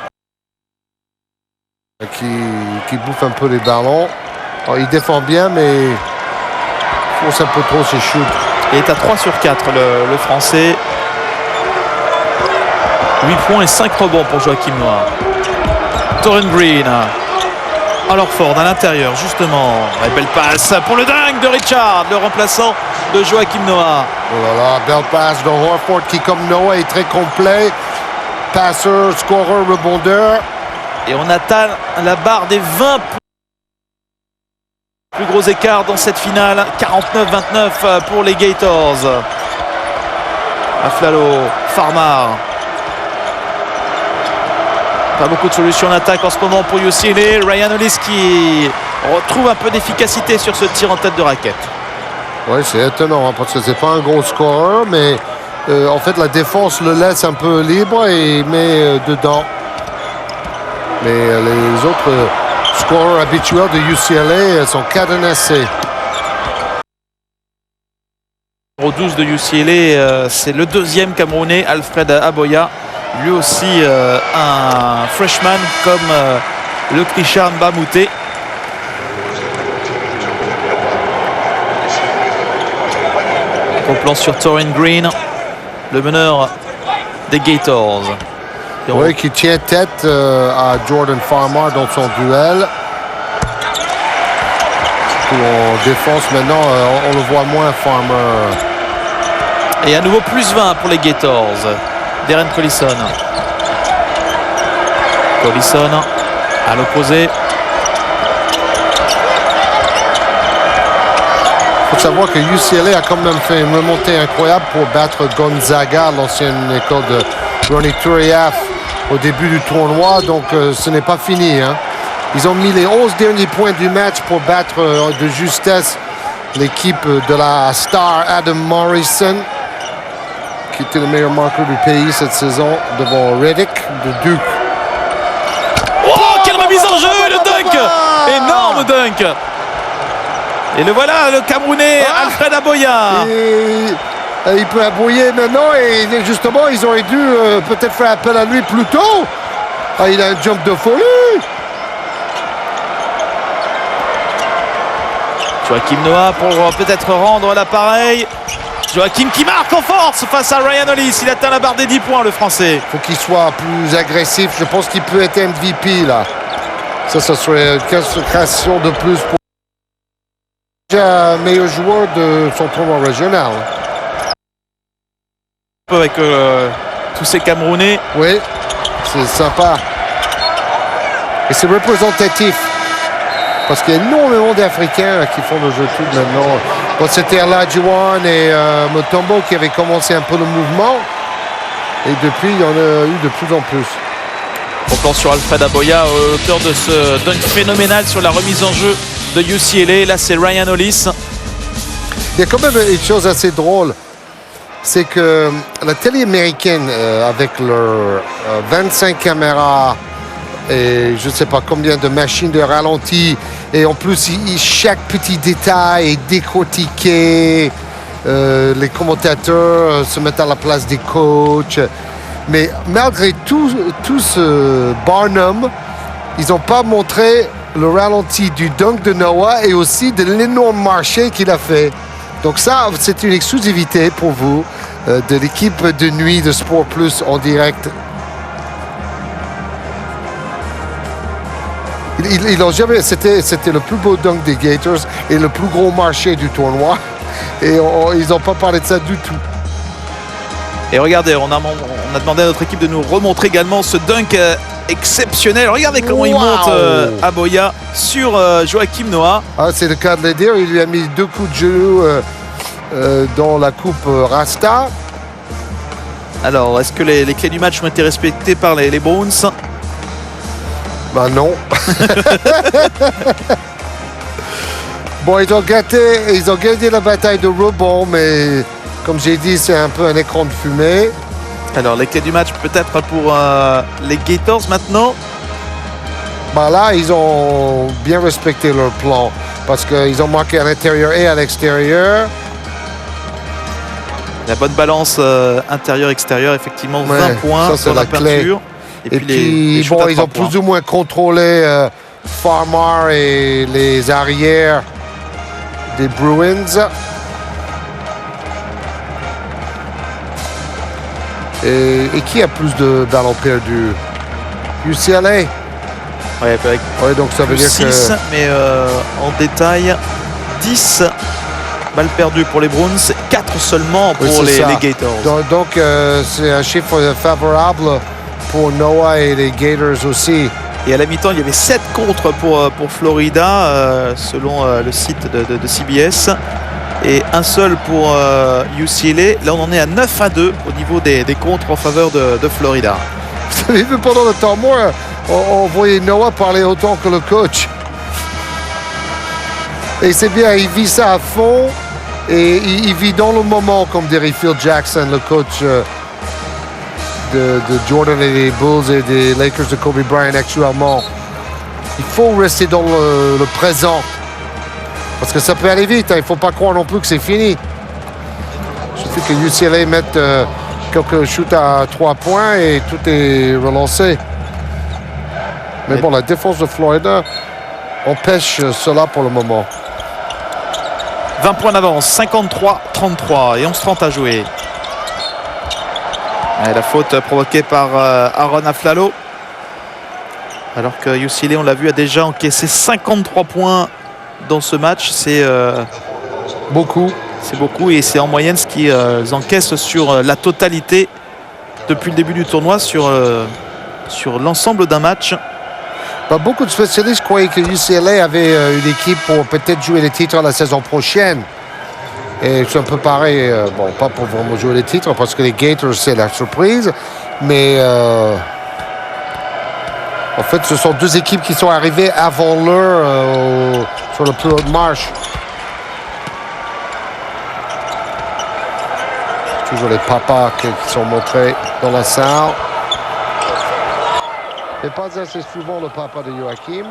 Qui bouffe un peu les ballons. Alors, il défend bien, mais il force un peu trop ses shoots. Il est à 3 sur 4, le Français. 8 points et 5 rebonds pour Joachim Noah. Torren Green. Alors Ford à l'intérieur, justement. Et belle passe pour le dingue de Richard, le remplaçant de Joachim Noah. Oh là là, belle passe de Horford qui, comme Noah, est très complet. Passeur, scoreur, rebondeur. Et on atteint la barre des 20 points. Plus gros écart dans cette finale. 49-29 pour les Gators. Aflalo, Farmar. Pas beaucoup de solutions en attaque en ce moment pour UCLA. Ryan Hollis qui retrouve un peu d'efficacité sur ce tir en tête de raquette. Oui, c'est étonnant parce que c'est pas un gros scoreur, mais en fait la défense le laisse un peu libre et met dedans. Mais les autres scoreurs habituels de UCLA sont cadenassés. Numéro 12 de UCLA, c'est le deuxième Camerounais, Alfred Aboya. Lui aussi un freshman comme le Richard Mbamouté. Au plan sur Torren Green, le meneur des Gators. Oui, qui tient tête à Jordan Farmar dans son duel. En défense maintenant, on le voit moins Farmar. Et à nouveau plus 20 pour les Gators. Darren Collison. Collison à l'opposé. Il faut savoir que UCLA a quand même fait une remontée incroyable pour battre Gonzaga, l'ancienne école de Ronnie Turiaf, au début du tournoi. Donc ce n'est pas fini. Ils ont mis les 11 derniers points du match pour battre de justesse l'équipe de la star Adam Morrison, qui était le meilleur marqueur du pays cette saison, devant Reddick de Duke. Oh, quelle remise en jeu, le dunk! Énorme dunk! Et le voilà, le Camerounais Alfred Aboya. Et il peut aboyer maintenant et justement, ils auraient dû peut-être faire appel à lui plus tôt. Il a un jump de folie. Joachim Noah pour peut-être rendre l'appareil. Joachim qui marque en force face à Ryan Hollis. Il atteint la barre des 10 points, le Français. Il faut qu'il soit plus agressif. Je pense qu'il peut être MVP là. Ça serait une consécration de plus pour le meilleur joueur de son tournoi régional. Avec tous ces Camerounais. Oui, c'est sympa. Et c'est représentatif. Parce qu'il y a énormément d'Africains qui font le jeu tout maintenant. Bon, c'était Olajuwon et Mutombo qui avaient commencé un peu le mouvement. Et depuis, il y en a eu de plus en plus. On pense sur Alfred Aboya, auteur de ce dunk phénoménal sur la remise en jeu de UCLA. Là, c'est Ryan Hollis. Il y a quand même une chose assez drôle. C'est que la télé américaine, avec leurs 25 caméras, et je ne sais pas combien de machines de ralenti, et en plus chaque petit détail est décortiqué, les commentateurs se mettent à la place des coachs. Mais malgré tout ce Barnum, ils n'ont pas montré le ralenti du dunk de Noah et aussi de l'énorme marché qu'il a fait. Donc ça, c'est une exclusivité pour vous de l'équipe de nuit de Sport Plus en direct. Ils ont jamais. C'était le plus beau dunk des Gators et le plus gros marché du tournoi. Et ils n'ont pas parlé de ça du tout. Et regardez, on a demandé à notre équipe de nous remontrer également ce dunk exceptionnel. Regardez comment il monte Aboya sur Joachim Noah. Ah, c'est le cas de le dire. Il lui a mis 2 coups de genou dans la coupe Rasta. Alors, est-ce que les clés du match ont été respectées par les Browns? Ben non. Bon, ils ont gagné la bataille de rebond, mais comme j'ai dit, c'est un peu un écran de fumée. Alors, les clés du match peut-être pour les Gators maintenant. Ben là, ils ont bien respecté leur plan parce qu'ils ont marqué à l'intérieur et à l'extérieur. La bonne balance intérieur-extérieur, effectivement, 20 Ouais, points ça, c'est dans la la clé. peinture. Et puis shoots à bon, ils 3 ont points. plus ou moins contrôlé Farmar et les arrières des Bruins. Et qui a plus de ballons perdus? UCLA? Ouais, avec donc ça veut dire 6, que... mais en détail, 10 balles perdues pour les Browns, 4 seulement pour Oui, c'est ça. les Gators. Donc c'est un chiffre favorable pour Noah et les Gators aussi. Et à la mi-temps, il y avait 7 contres pour Florida, selon le site de CBS. Et un seul pour UCLA. Là, on en est à 9-2 au niveau des contres en faveur de Florida. Vous avez vu pendant le temps mort, on voyait Noah parler autant que le coach. Et c'est bien, il vit ça à fond. Et il vit dans le moment, comme dirait Phil Jackson, le coach de Jordan et des Bulls et des Lakers de Kobe Bryant actuellement. Il faut rester dans le présent. Parce que ça peut aller vite. Il ne faut pas croire non plus que c'est fini. Il suffit que UCLA mette quelques shoots à 3 points et tout est relancé. Mais bon, la défense de Florida empêche cela pour le moment. 20 points d'avance, 53-33 et 11-30 à jouer. Et la faute provoquée par Aaron Aflalo. Alors que UCLA, on l'a vu, a déjà encaissé 53 points dans ce match. C'est beaucoup. C'est beaucoup et c'est en moyenne ce qu'ils encaissent sur la totalité depuis le début du tournoi, sur l'ensemble d'un match. Beaucoup de spécialistes croyaient que UCLA avait une équipe pour peut-être jouer les titres la saison prochaine. Et c'est un peu pareil, bon, pas pour vraiment jouer les titres, parce que les Gators, c'est la surprise. Mais en fait, ce sont 2 équipes qui sont arrivées avant l'heure sur le plus haut de marche. Toujours les papas qui sont montrés dans la salle. Et pas assez souvent le papa de Joachim.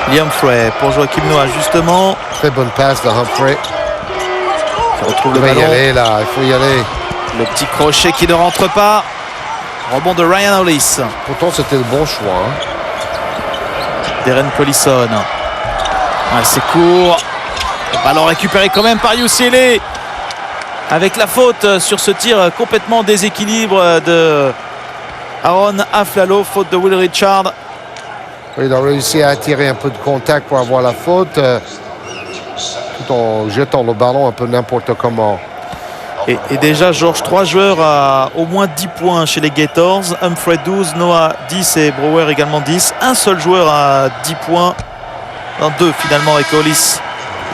Humphrey pour Joachim Noah, justement. Très bonne passe de Humphrey. Il retrouve le Il ballon. faut y aller là, il faut y aller. Le petit crochet qui ne rentre pas. Rebond de Ryan Hollis. Pourtant, c'était le bon choix. Darren Collison. Ouais, c'est court. Le ballon récupéré quand même par UCLA. Avec la faute sur ce tir complètement déséquilibre de Aaron Aflalo. Faute de Will Richard. Il a réussi à attirer un peu de contact pour avoir la faute. Tout en jetant le ballon un peu n'importe comment. Et déjà, Georges, 3 joueurs à au moins 10 points chez les Gators. Humphrey 12, Noah 10 et Brewer également 10. Un seul joueur à 10 points. Non, 2 finalement avec Hollis.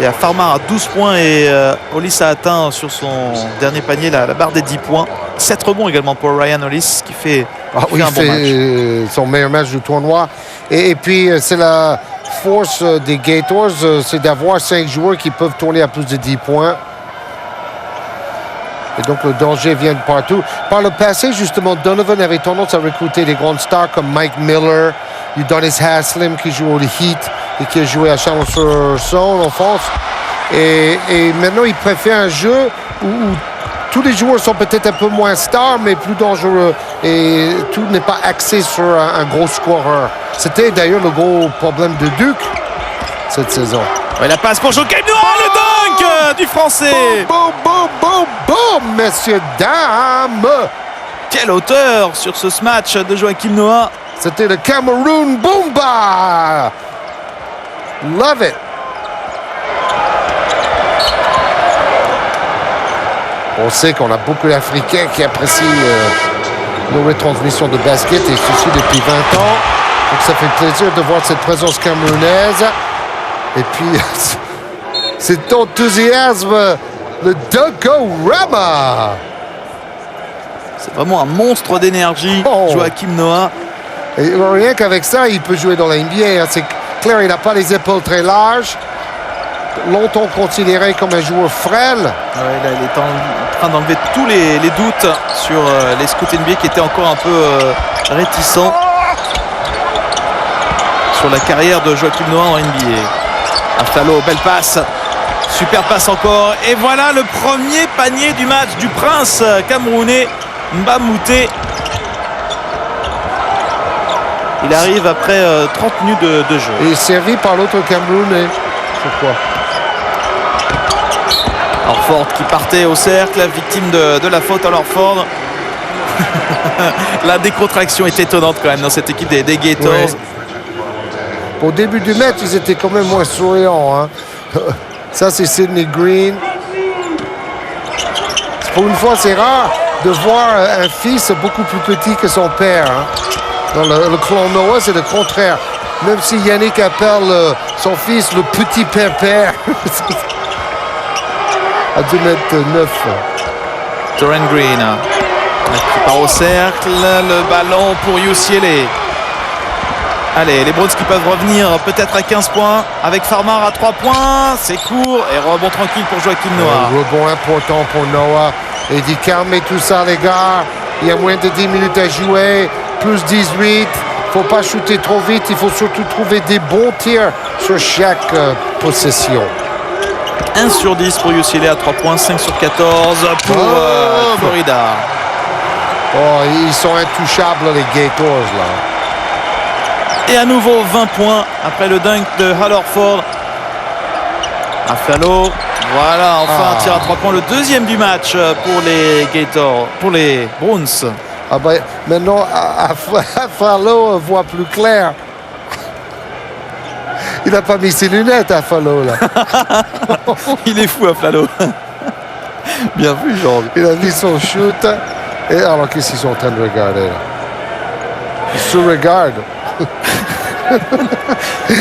Et à Farmar à 12 points et Hollis a atteint sur son dernier panier la barre des 10 points. 7 rebonds également pour Ryan Hollis qui fait, Il un bon fait match. son meilleur match du tournoi. Et puis, c'est la force des Gators, c'est d'avoir 5 joueurs qui peuvent tourner à plus de 10 points. Et donc, le danger vient de partout. Par le passé, justement, Donovan avait tendance à recruter des grandes stars comme Mike Miller, Udonis Haslem qui joue au Heat et qui a joué à Chalon-sur-Saône en France. Et maintenant, il préfère un jeu où tous les joueurs sont peut-être un peu moins stars, mais plus dangereux. Et tout n'est pas axé sur un gros scoreur. C'était d'ailleurs le gros problème de Duke cette saison. Ouais, la passe pour Joakim Noah, le dunk du Français. Boum, boum, boum, boum, messieurs, dames. Quelle hauteur sur ce match de Joakim Noah. C'était le Cameroun Boomba. Love it. On sait qu'on a beaucoup d'Africains qui apprécient nos retransmissions de basket et ceci depuis 20 ans. Donc ça fait plaisir de voir cette présence camerounaise. Et puis, cet enthousiasme, le Dogorama. C'est vraiment un monstre d'énergie, Joakim Noah. Et rien qu'avec ça, il peut jouer dans la NBA. C'est clair, il n'a pas les épaules très larges. Longtemps considéré comme un joueur frêle. Ouais, là, il est en train d'enlever tous les doutes sur les scouts NBA qui étaient encore un peu réticents sur la carrière de Joakim Noah en NBA. Aflalo, belle passe. Super passe encore. Et voilà le premier panier du match du prince camerounais Mbamouté. Il arrive après 30 minutes de jeu. Et servi par l'autre Camerounais, je crois. Orford qui partait au cercle, victime de la faute à Orford. La décontraction est étonnante quand même dans cette équipe des Gators. Ouais. Au début du match, ils étaient quand même moins souriants. Hein. Ça, c'est Sidney Green. Pour une fois, c'est rare de voir un fils beaucoup plus petit que son père. Hein. Dans le clan Noah, c'est le contraire. Même si Yannick appelle son fils le petit père-père. À 2,9 m. Toren Green qui part au cercle. Le ballon pour UCLA. Allez, les Browns qui peuvent revenir peut-être à 15 points avec Farmar à 3 points. C'est court et rebond tranquille pour Joakim Noah. Rebond important pour Noah. Et il dit calmez tout ça les gars. Il y a moins de 10 minutes à jouer. Plus 18. Il ne faut pas shooter trop vite. Il faut surtout trouver des bons tirs sur chaque possession. 1 sur 10 pour UCLA à 3 points. 5 sur 14 pour Florida. Oh, ils sont intouchables les Gators là. Et à nouveau 20 points après le dunk de Al Horford. Aflalo, voilà, enfin un tir à 3 points, le deuxième du match pour les Gators, pour les Browns. Ah ben, maintenant, Aflalo voit plus clair. Il n'a pas mis ses lunettes, Aflalo, là. Il est fou, Aflalo. Bien vu, Jean. Il a mis son shoot. Et alors, qu'est-ce qu'ils sont en train de regarder, là? Ils se regardent.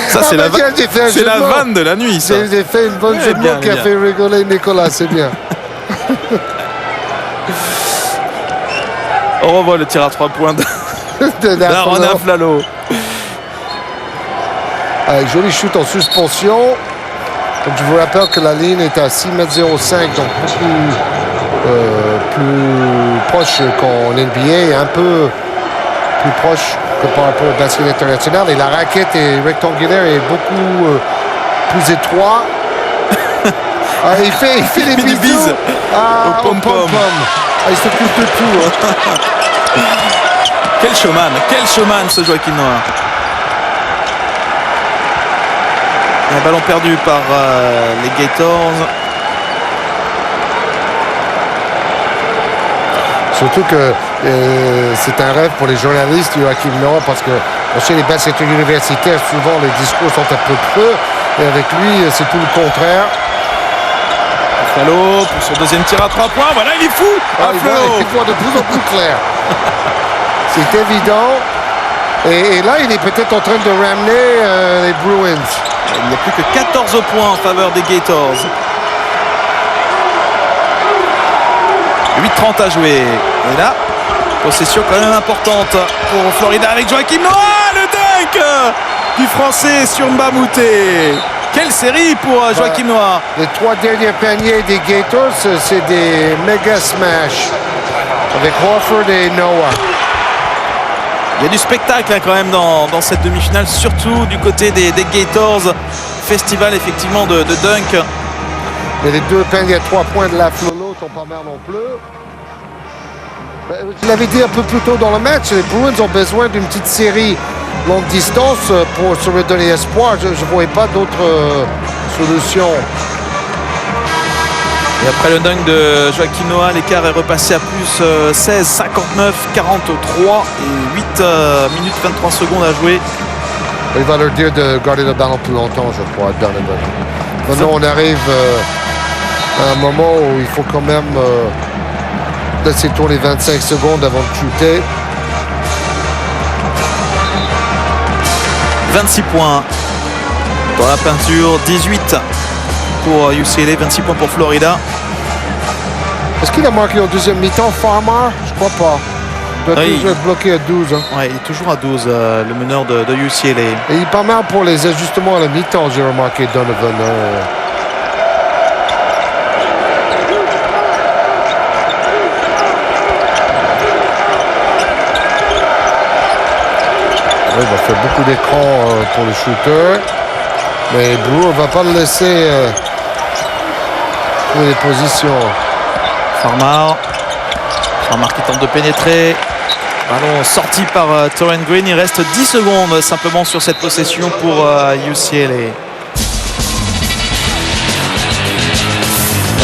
Ça, c'est la vanne de la nuit, ça. J'ai fait une bonne jeu de mots qui a fait rigoler Nicolas, c'est bien. On revoit le tir à 3 points d'Aaron Aflalo. Joli shoot en suspension. Donc, je vous rappelle que la ligne est à 6,05 m, donc beaucoup plus proche qu'en NBA et un peu plus proche que par rapport au basket international. Et la raquette est rectangulaire et beaucoup plus étroite. Il fait les bisous au pom-pom. Il s'occupe de tout. Quel showman ce Joakim Noah. Un ballon perdu par les Gators. Surtout que c'est un rêve pour les journalistes Joakim Noah parce que on sait les basketteurs universitaires, souvent les discours sont un peu creux et avec lui c'est tout le contraire. Aflalo pour son deuxième tir à 3 points, voilà il est fou. Il voit de plus en plus clair. C'est évident. Et là il est peut-être en train de ramener les Bruins. Il n'y a plus que 14 points en faveur des Gators. 8:30 à jouer. Et là, possession quand même importante pour Florida avec Joakim Noah. Le dunk du Français sur Mbamouté. Quelle série pour Joakim Noah. Les 3 derniers paniers des Gators, c'est des méga smash avec Horford et Noah. Il y a du spectacle quand même dans cette demi-finale, surtout du côté des Gators. Festival effectivement de dunk Mais les deux paniers à 3 points de la Flolo sont pas mal non plus. Je l'avais dit un peu plus tôt dans le match, les Bruins ont besoin d'une petite série longue distance pour se redonner espoir. Je ne voyais pas d'autres solutions. Et après le dunk de Joakim Noah, l'écart est repassé à plus 16, 59, 43 et 8 minutes 23 secondes à jouer. Il va leur dire de garder le ballon plus longtemps, je crois, Donovan. Maintenant, on arrive à un moment où il faut quand même laisser tourner 25 secondes avant de shooter. 26 points dans la peinture, 18 pour UCLA, 26 points pour Florida. Est-ce qu'il a marqué en deuxième mi-temps, Farmer? Je crois pas. Il doit toujours être bloqué à 12. Hein. Ouais, il est toujours à 12, le meneur de UCLA. Et il est pas mal pour les ajustements à la mi-temps, j'ai remarqué, Donovan. Il va faire beaucoup d'écran pour le shooter. Mais Brewer ne va pas le laisser trouver les positions. Farmer qui tente de pénétrer. Ballon sorti par Taurean Green. Il reste 10 secondes simplement sur cette possession pour UCLA. Et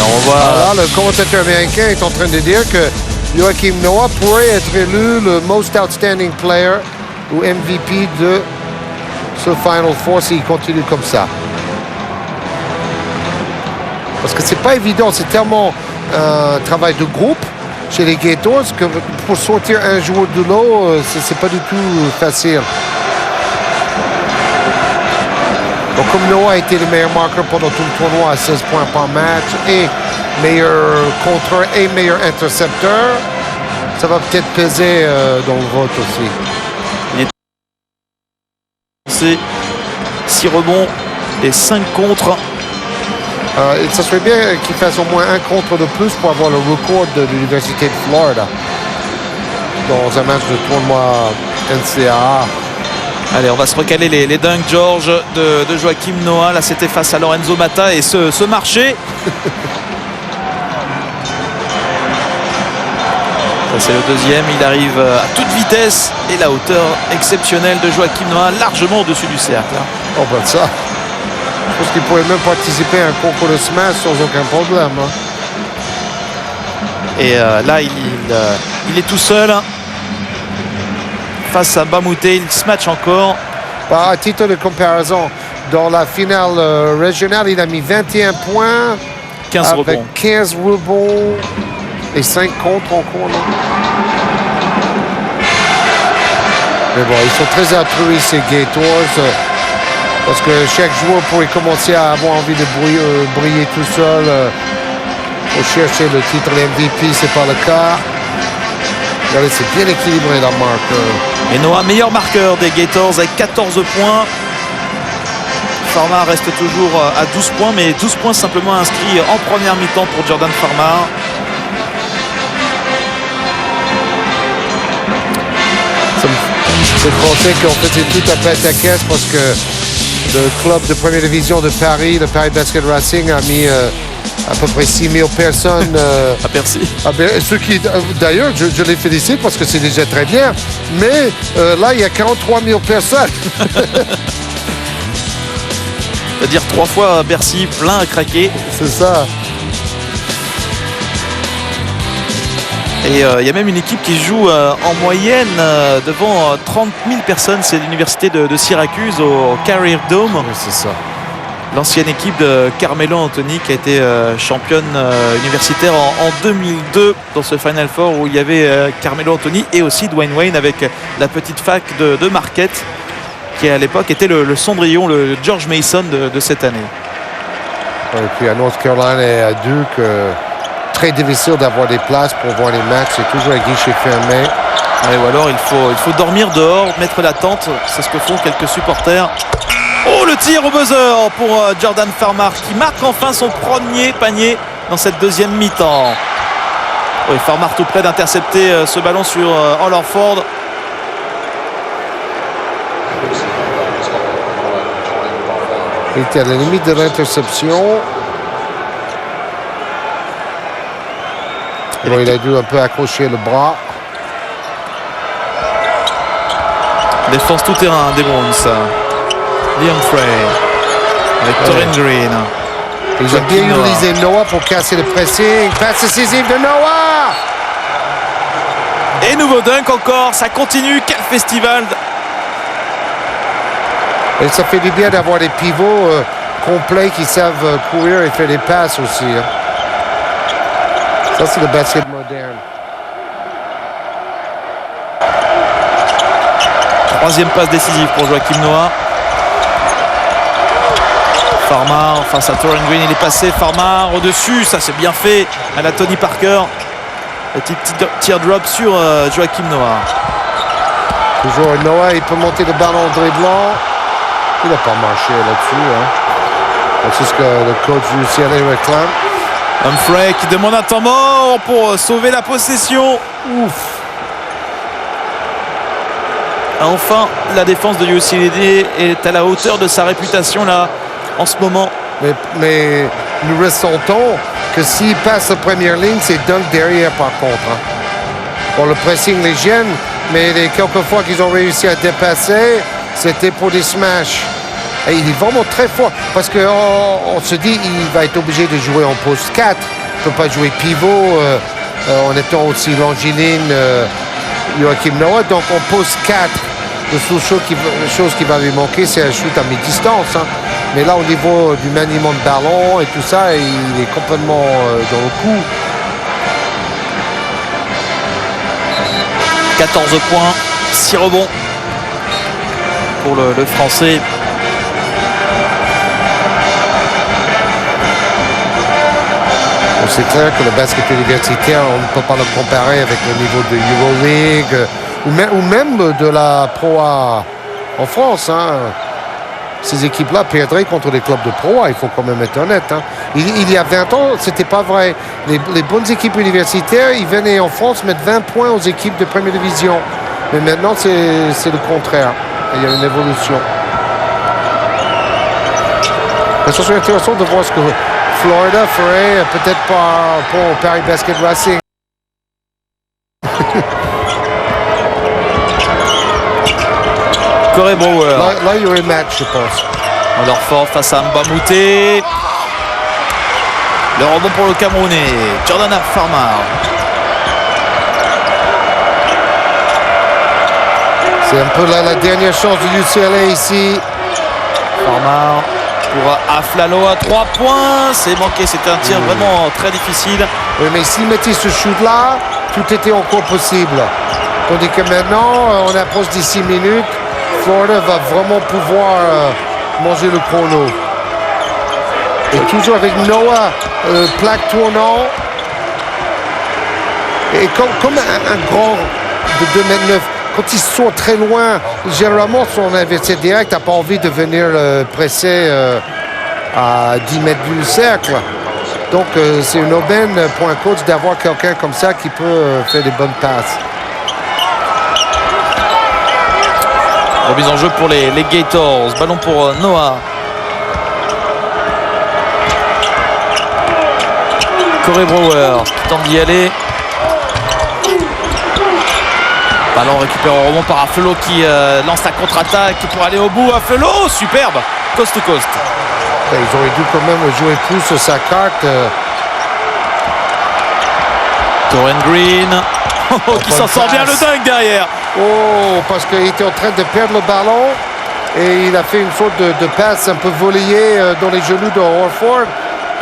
on voit... Là, le commentateur américain est en train de dire que Joakim Noah pourrait être élu le Most Outstanding Player ou MVP de ce Final Four s'il continue comme ça. Parce que c'est pas évident, c'est tellement un travail de groupe chez les Gators que pour sortir un joueur de l'eau, c'est pas du tout facile. Donc comme Noah a été le meilleur marqueur pendant tout le tournoi à 16 points par match et meilleur contreur et meilleur intercepteur, ça va peut-être peser dans le vote aussi. C'est 6 rebonds et 5 contres. Ça serait bien qu'il fasse au moins un contre de plus pour avoir le record de l'Université de Florida dans un match de tournoi NCAA. Allez, on va se recaler les dunks, George, de Joakim Noah. Là, c'était face à Lorenzo Matta et ce marché. Ça, c'est le deuxième. Il arrive à toute vitesse et la hauteur exceptionnelle de Joakim Noah, largement au-dessus du cercle. Oh, ben ça. Je pense qu'il pourrait même participer à un concours de smash sans aucun problème. Hein. Et là, il est tout seul face à Bamouté. Il se match encore. À titre de comparaison, dans la finale régionale, il a mis 21 points 15 avec rebonds. 15 rebonds et 5 contre encore. Non? Mais bon, ils sont très altruistes, ces Gators. Parce que chaque joueur pourrait commencer à avoir envie de briller tout seul. Pour chercher le titre de MVP, c'est pas le cas. Regardez, c'est bien équilibré la marque. Et Noah, meilleur marqueur des Gators avec 14 points. Farmer reste toujours à 12 points, mais 12 points simplement inscrits en première mi-temps pour Jordan Farmer. C'est français qu'en fait c'est tout à fait à caisse parce que le club de première division de Paris, le Paris Basket Racing, a mis à peu près 6 000 personnes à Bercy. Ce qui, d'ailleurs, je les félicite parce que c'est déjà très bien. Mais là, il y a 43 000 personnes. C'est-à-dire 3 fois Bercy plein à craquer. C'est ça. Et il y a même une équipe qui joue en moyenne devant 30 000 personnes. C'est l'université de Syracuse au Carrier Dome. Oui, c'est ça. L'ancienne équipe de Carmelo Anthony qui a été championne universitaire en 2002 dans ce Final Four où il y avait Carmelo Anthony et aussi Dwayne Wayne avec la petite fac de Marquette qui à l'époque était le Cendrillon, le George Mason de cette année. Et puis à North Carolina et à Duke, très difficile d'avoir des places pour voir les matchs. C'est toujours un guichet fermé. Ouais, ou alors il faut dormir dehors, mettre la tente. C'est ce que font quelques supporters. Oh, le tir au buzzer pour Jordan Farmer qui marque enfin son premier panier dans cette deuxième mi-temps. Oui, Farmer tout près d'intercepter ce ballon sur Hollerford. Il était à la limite de l'interception. Bon, il a dû un peu accrocher le bras. Défense tout terrain des Browns. Liam Frey avec Torren Green. Ils ont bien utilisé Noah pour casser le pressing. Passe décisive de Noah. Et nouveau dunk encore, ça continue. Quel festival! Et ça fait du bien d'avoir des pivots complets qui savent courir et faire des passes aussi. Hein. Ça, c'est le basket moderne. Troisième passe décisive pour Joachim Noah. Farmar face à Torren Green, il est passé. Farmar au-dessus, ça c'est bien fait à la Tony Parker. Petit teardrop sur Joachim Noah. Toujours Noah, il peut monter le ballon en dribblant. Il n'a pas marché là-dessus. Hein. C'est ce que le coach du UCLA réclame. Humphrey qui demande un temps mort pour sauver la possession. Ouf. Enfin, la défense de UCLA est à la hauteur de sa réputation là en ce moment. Mais nous ressentons que s'il passe la première ligne, c'est dunk derrière par contre. Hein. Bon, le pressing les gêne, mais les quelques fois qu'ils ont réussi à dépasser, c'était pour des smash. Et il est vraiment très fort parce qu'on se dit qu'il va être obligé de jouer en poste 4. Il ne peut pas jouer pivot en étant aussi longiligne Joachim Noah. Donc en poste 4, la seule chose qui va lui manquer, c'est un shoot à mi-distance. Hein. Mais là, au niveau du maniement de ballon et tout ça, il est complètement dans le coup. 14 points, 6 rebonds pour le Français. C'est clair que le basket universitaire, on ne peut pas le comparer avec le niveau de Euroleague ou même de la Pro A en France. Hein. Ces équipes-là perdraient contre les clubs de Pro A, il faut quand même être honnête. Hein. Il y a 20 ans, c'était pas vrai. Les bonnes équipes universitaires, ils venaient en France mettre 20 points aux équipes de première division. Mais maintenant, c'est le contraire. Il y a une évolution. Ça serait intéressant de voir ce que Florida ferait, peut-être pas pour Paris Basket Racing. Corey Brower. Là, il y aurait match, je pense. Alors fort face à Mbamouté. Le rebond pour le Camerounais. Jordan Farmar. C'est un peu la dernière chance de UCLA ici. Farmar pour Aflalo à 3 points. C'est manqué, c'était un tir vraiment très difficile. Oui, mais s'il mettait ce shoot-là, tout était encore possible. Tandis que maintenant, on approche des 6 minutes. Florida va vraiment pouvoir manger le chrono. Et toujours avec Noah, plaque tournant. Et comme un grand de 2,9 m, quand il sort très loin, généralement son adversaire direct n'a pas envie de venir presser à 10 mètres du cercle. Donc c'est une aubaine pour un coach d'avoir quelqu'un comme ça qui peut faire des bonnes passes. Remise en jeu pour les Gators. Ballon pour Noah. Corey Brower qui tente d'y aller. Ballon récupéré au rebond par Aflalo qui lance la contre-attaque pour aller au bout. Aflalo, superbe, coast to coast. Ils auraient dû quand même jouer plus sur sa carte. Torren Green qui s'en sort bien le dunk derrière. Oh, parce qu'il était en train de perdre le ballon et il a fait une faute de passe un peu volleyée dans les genoux de Horford,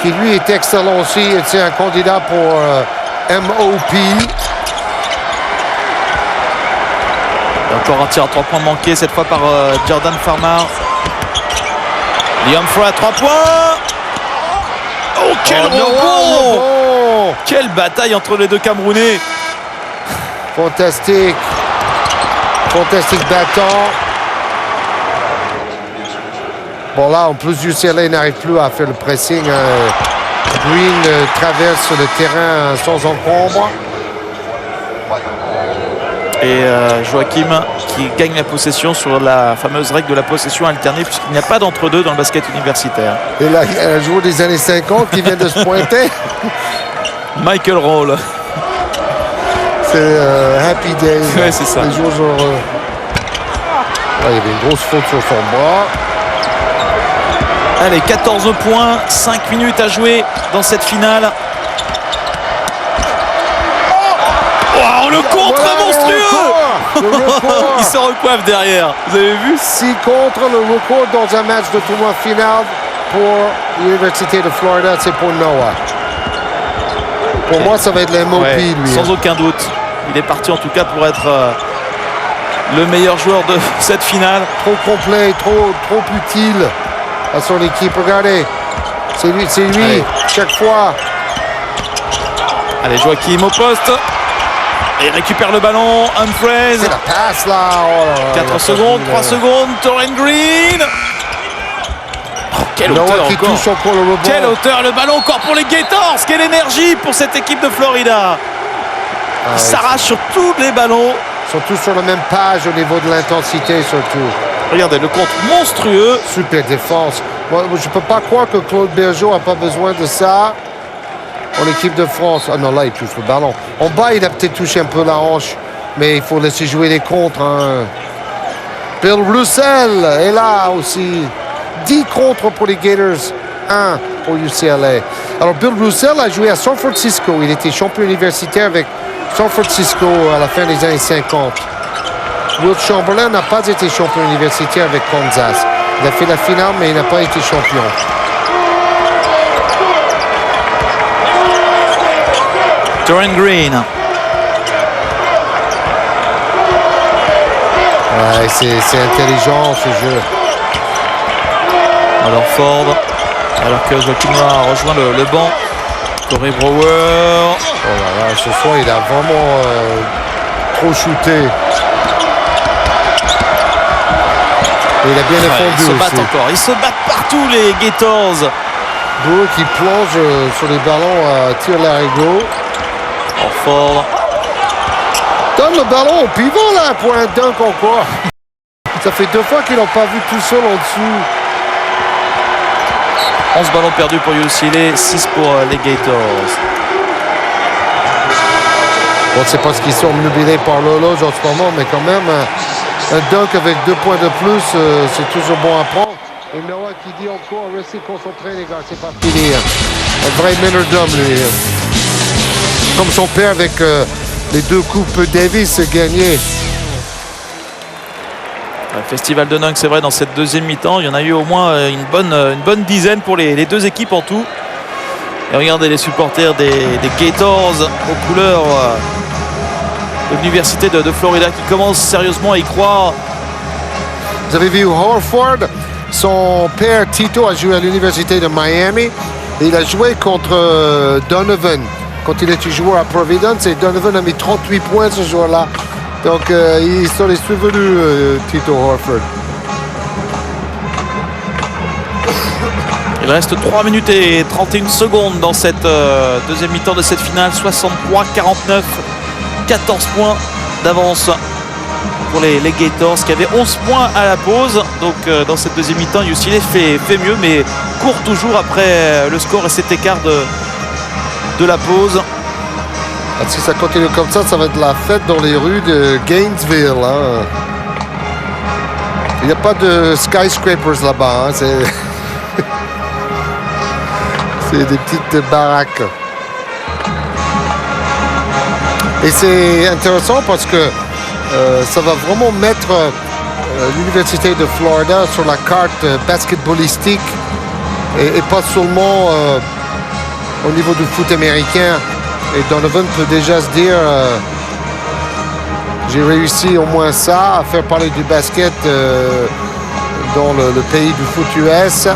qui lui est excellent aussi. C'est un candidat pour MOP. Encore un tir à 3 points manqué, cette fois par Jordan Farmar. Liam Frey à 3 points. Oh, quel rebond! Quelle bataille entre les deux Camerounais. Fantastique. Fantastique battant. Bon, là, en plus, UCLA n'arrive plus à faire le pressing. Green traverse le terrain sans encombre. Et Joachim qui gagne la possession sur la fameuse règle de la possession alternée, puisqu'il n'y a pas d'entre-deux dans le basket universitaire. Et là, il y a un joueur des années 50 qui vient de se pointer. Michael Roll. C'est Happy Days. Ouais, c'est ça. Les jours heureux. Là, il y avait une grosse faute sur son bras. Allez, 14 points, 5 minutes à jouer dans cette finale. Oh, le contre monstrueux. Le record. Il se recoiffe derrière. Vous avez vu? 6 contre, le record dans un match de tournoi final pour l'Université de Florida, c'est pour Noah. Pour moi, ça va être l'MOP, Ouais, lui. sans aucun doute. Il est parti en tout cas pour être le meilleur joueur de cette finale. Trop complet, trop utile à son équipe. Regardez, c'est lui, Allez. chaque fois. Allez, Joachim au poste. Et il récupère le ballon. Humphreys. C'est la passe là. Oh là là, 4 secondes, 3 secondes. Torrent Green. Oh, quelle Noah hauteur qui encore. touche encore le rebond. Quelle hauteur, le ballon encore pour les Gators. Quelle énergie pour cette équipe de Florida. Ils s'arrachent sur tous les ballons. Ils sont tous sur la même page au niveau de l'intensité surtout. Regardez, le compte monstrueux. Super défense. Moi, je ne peux pas croire que Claude Bergeau n'a pas besoin de ça en équipe de France. Ah non, là, il touche le ballon. En bas, il a peut-être touché un peu la hanche, mais il faut laisser jouer les contres. Hein. Bill Russell est là aussi. 10 contres pour les Gators, 1 pour UCLA. Alors, Bill Russell a joué à San Francisco. Il était champion universitaire avec San Francisco à la fin des années 50. Wilt Chamberlain n'a pas été champion universitaire avec Kansas. Il a fait la finale, mais il n'a pas été champion. Torrent Green. Ouais, c'est intelligent ce jeu. Alors Ford, alors que Joachim Noah rejoint le banc. Corey Brower. Oh là là, ce soir, il a vraiment trop shooté. Et il a bien défendu Ils se aussi. battent encore. Ils se battent partout, les Gators. Brewer qui plonge sur les ballons à tir larigot. Ford. Donne le ballon au pivot là pour un dunk encore. Ça fait 2 fois qu'ils l'ont pas vu tout seul en dessous. 11 ballons perdus pour UCLA, 6 pour les Gators. Bon, c'est parce qu'ils sont obnubilés par l'horloge en ce moment, mais quand même, un dunk avec 2 points de plus, c'est toujours bon à prendre. Et Noah qui dit encore, restez concentrés les gars, c'est pas fini. Un vrai meneur lui. Comme son père avec les 2 coupes Davis gagnés. Un festival de dunk, c'est vrai, dans cette deuxième mi-temps. Il y en a eu au moins une bonne dizaine pour les deux équipes en tout. Et regardez les supporters des Gators aux couleurs de l'université de Florida qui commencent sérieusement à y croire. Vous avez vu Horford, son père Tito a joué à l'université de Miami. Et il a joué contre Donovan quand il était joueur à Providence. Et Donovan a mis 38 points ce jour-là. Donc, ils sont les souvenus, Tito Horford. Il reste 3 minutes et 31 secondes dans cette deuxième mi-temps de cette finale. 63-49, 14 points d'avance pour les Gators qui avaient 11 points à la pause. Donc, dans cette deuxième mi-temps, UCLA fait mieux, mais court toujours après le score et cet écart de la pause. Si ça continue comme ça va être la fête dans les rues de Gainesville. Hein. Il n'y a pas de skyscrapers là-bas. Hein. C'est des petites baraques. Et c'est intéressant parce que ça va vraiment mettre l'Université de Florida sur la carte basketballistique et pas seulement au niveau du foot américain. Et Donovan peut déjà se dire j'ai réussi au moins ça, à faire parler du basket dans le pays du foot US.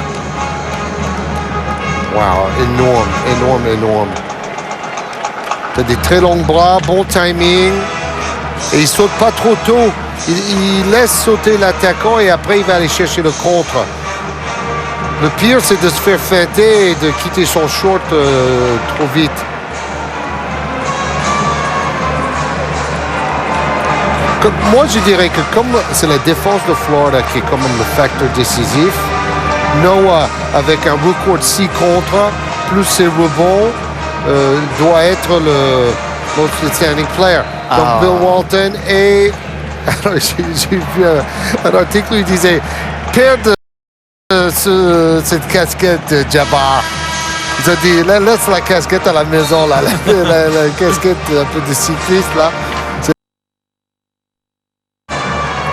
Wow, énorme. Il a des très longs bras, bon timing. Et il saute pas trop tôt. Il laisse sauter l'attaquant et après il va aller chercher le contre. Le pire, c'est de se faire feinter et de quitter son short trop vite. Moi, je dirais que comme c'est la défense de Florida qui est comme le facteur décisif, Noah, avec un record de 6 contre, plus ses rebonds, doit être most outstanding player. Donc Bill Walton et alors, j'ai vu un article où il disait perdre cette casquette Jabbar. Ils ont dit laisse la casquette à la maison là, la casquette un peu de cycliste là.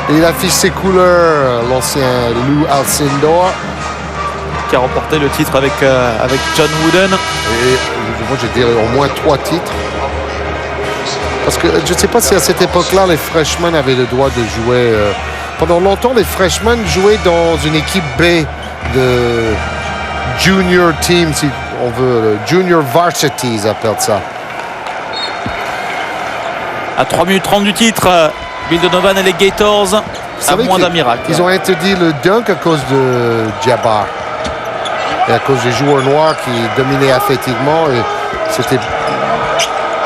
Et il affiche ses couleurs, l'ancien Lou Alcindor, qui a remporté le titre avec John Wooden. Et moi je dirais au moins 3 titres. Parce que je ne sais pas si à cette époque-là, les freshmen avaient le droit de jouer. Pendant longtemps, les freshmen jouaient dans une équipe B de junior team, si on veut. Junior varsity, ils appellent ça. À 3 minutes 30 du titre, Bill Donovan et les Gators, à moins d'un miracle. Ils ont interdit le dunk à cause de Jabbar. Et à cause des joueurs noirs qui dominaient athlétiquement. Et c'était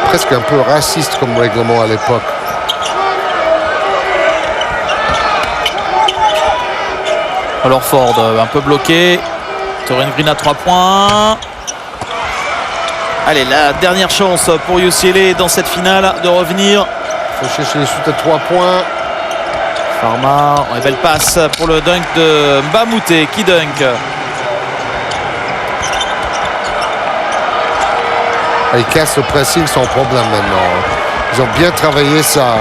presque un peu raciste comme règlement à l'époque. Alors Ford, un peu bloqué. Taurean Green à 3 points. Allez, la dernière chance pour UCLA dans cette finale de revenir. Il faut chercher les shoots à 3 points. Farmar, une belle passe pour le dunk de Mbamute qui dunk. Ils cassent le pressing sans problème maintenant. Ils ont bien travaillé ça.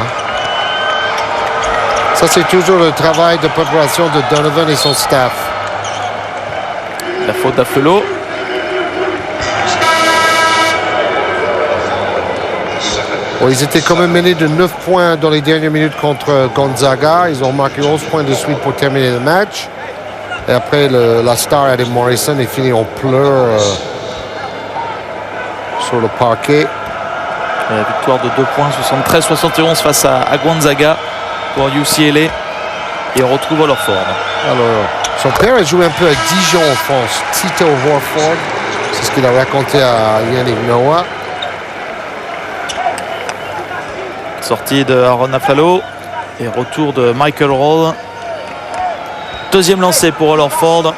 Ça, c'est toujours le travail de préparation de Donovan et son staff. La faute d'Affelo. Bon, ils étaient quand même menés de 9 points dans les dernières minutes contre Gonzaga. Ils ont marqué 11 points de suite pour terminer le match. Et après, la star Adam Morrison est fini en pleurs sur le parquet. La victoire de 2 points, 73-71 face à Gonzaga pour UCLA. Et on retrouve Horford. Alors, son père a joué un peu à Dijon en France. Tito Horford, c'est ce qu'il a raconté à Yannick Noah. Sortie de Aaron Afflalo et retour de Michael Roll. Deuxième lancé pour Horford.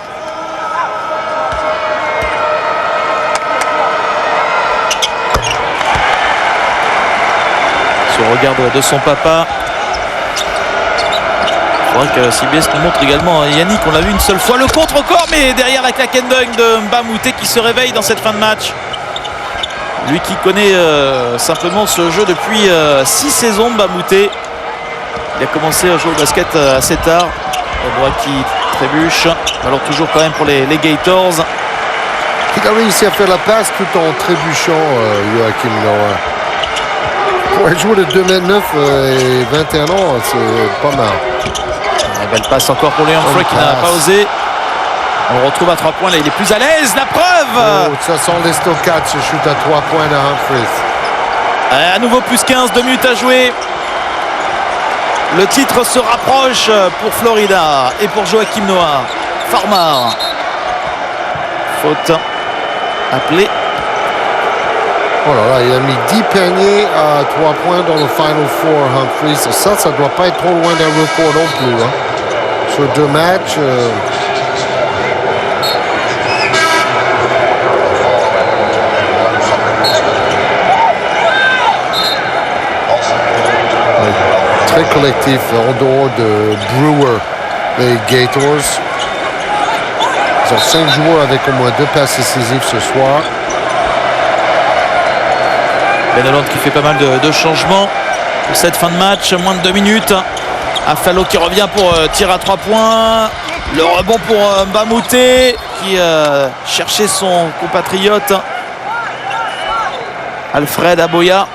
Sur le regard de son papa. Il faudrait que CBS nous montre également Yannick, on l'a vu une seule fois. Le contre encore, mais derrière la claque and dunk de Mbamute qui se réveille dans cette fin de match. Lui qui connaît simplement ce jeu depuis 6 saisons, Mbamute. Il a commencé à jouer au basket assez tard. Le droit qui trébuche. Alors toujours quand même pour les Gators. Il a réussi à faire la passe tout en trébuchant, Joachim Noah. Pour un joueur de 2,9 et 21 ans, c'est pas mal. Une belle passe encore pour les Humphrey qui n'a pas osé. On le retrouve à 3 points, là il est plus à l'aise, la preuve. Oh, ça sent les stockades, ce shoot à 3 points de Humphries. À nouveau plus 15, 2 minutes à jouer. Le titre se rapproche pour Florida et pour Joachim Noah. Farmar. Faute appelée. Oh là là, il a mis 10 paniers à 3 points dans le Final Four, Humphries. Ça doit pas être trop loin d'un record non plus. Hein. Sur 2 matchs. Très collectif en dehors de Brewer, les Gators. Ils ont 5 joueurs avec au moins 2 passes décisives ce soir. Ben Holland qui fait pas mal de changements pour cette fin de match, moins de 2 minutes. Afflalo qui revient pour tirer à 3 points. Le rebond pour Mbamute qui cherchait son compatriote Alfred Aboya.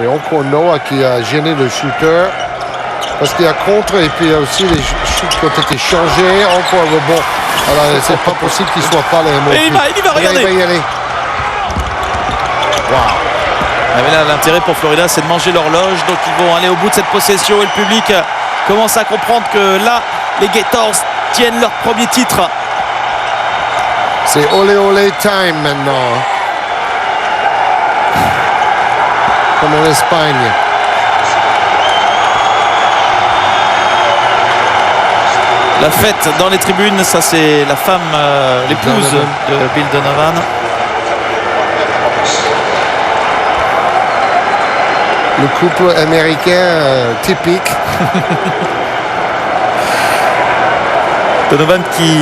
Et encore Noah qui a gêné le shooter. Parce qu'il y a contre et puis il y a aussi les shoots qui ont été changés. Encore un rebond. Alors c'est pas possible qu'il ne soit pas là. Et il va, regardez. Il va y aller. Wow. Mais là, l'intérêt pour Florida, c'est de manger l'horloge. Donc ils vont aller au bout de cette possession. Et le public commence à comprendre que là, les Gators tiennent leur premier titre. C'est olé olé time maintenant. Comme en Espagne. La fête dans les tribunes, ça c'est la femme, l'épouse de Bill Donovan. Le couple américain typique. Donovan qui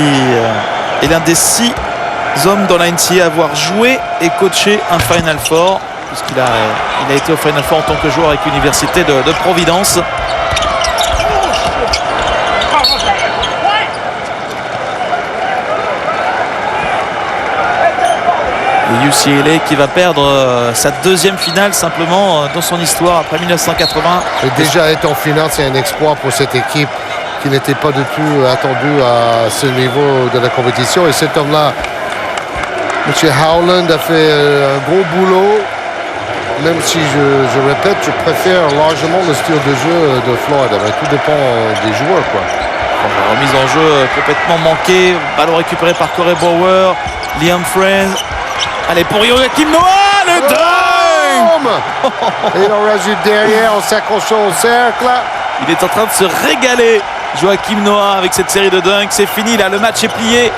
est l'un des 6 hommes dans la NCAA à avoir joué et coaché un Final Four, puisqu'il a été au Final Four en tant que joueur avec l'université de Providence. Et UCLA qui va perdre sa deuxième finale simplement dans son histoire après 1980. Et déjà être en finale, c'est un exploit pour cette équipe qui n'était pas du tout attendue à ce niveau de la compétition. Et cet homme-là, M. Howland, a fait un gros boulot. Même si je répète, je préfère largement le style de jeu de Florida. Mais tout dépend des joueurs, quoi. La remise en jeu complètement manquée. Ballon récupéré par Corey Brower. Liam Friend. Allez, pour Joachim Noah, le dunk! Et il en rajoute derrière en s'accrochant au cercle. Il est en train de se régaler, Joachim Noah, avec cette série de dunks. C'est fini, là, le match est plié.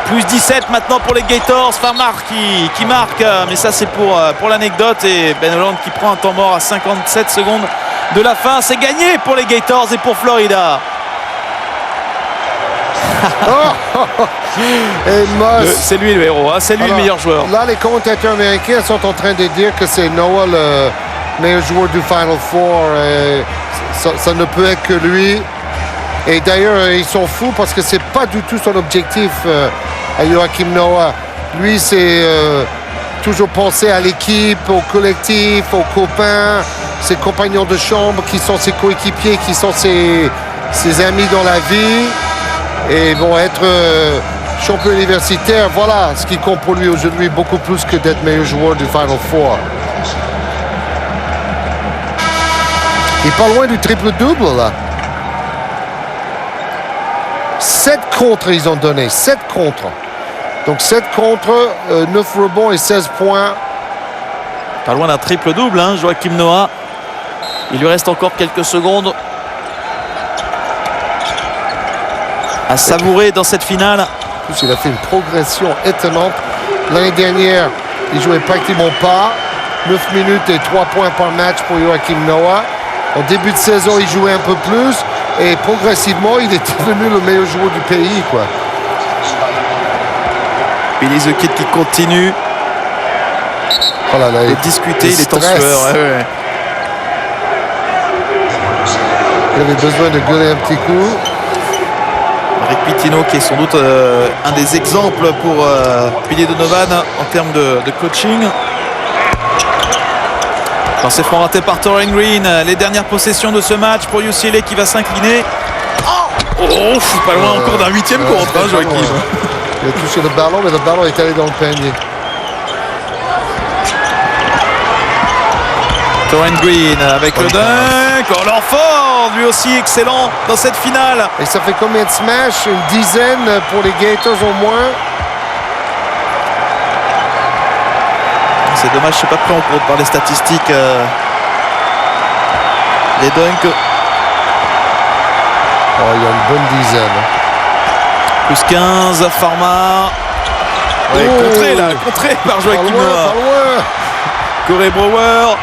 Plus 17 maintenant pour les Gators. Farmar qui marque, mais ça c'est pour l'anecdote. Et Ben Holland qui prend un temps mort à 57 secondes de la fin. C'est gagné pour les Gators et pour Florida. Et Moss, c'est lui le héros, hein, c'est lui le meilleur joueur. Là, les commentateurs américains sont en train de dire que c'est Noah le meilleur joueur du Final Four. Et ça ne peut être que lui. Et d'ailleurs, ils sont fous parce que c'est pas du tout son objectif à Joachim Noah. Lui, c'est toujours penser à l'équipe, au collectif, aux copains, ses compagnons de chambre qui sont ses coéquipiers, qui sont ses amis dans la vie. Et vont être champion universitaire. Voilà ce qui compte pour lui aujourd'hui, beaucoup plus que d'être meilleur joueur du Final Four. Il est pas loin du triple-double, là. 7 contres, ils ont donné. 7 contres. Donc 7 contres, 9 rebonds et 16 points. Pas loin d'un triple-double, hein, Joachim Noah. Il lui reste encore quelques secondes à savourer dans cette finale. En plus, il a fait une progression étonnante. L'année dernière, il jouait pratiquement pas. 9 minutes et 3 points par match pour Joachim Noah. En début de saison, il jouait un peu plus. Et progressivement, il est devenu le meilleur joueur du pays, quoi. Billy the Kid qui continue de discuter. Il est en sueur. Ouais. Il avait besoin de gueuler un petit coup. Rick Pitino qui est sans doute un des exemples pour Billy Donovan en termes de coaching. Lancé franc raté par Torren Green. Les dernières possessions de ce match pour UCLA qui va s'incliner. Pas loin encore d'un 8e contre, hein, Joachim. Il a touché le ballon, mais le ballon est allé dans le panier. Torren Green avec le dunk. L'enfant, lui aussi excellent dans cette finale. Et ça fait combien de smash? Une dizaine pour les Gators au moins. C'est dommage, je ne suis pas pris en compte par les statistiques. Les dunks. Oh, il y a une bonne dizaine. Plus 15, Farmar. Ouais, contré par Joachim Noah. Corey Brower.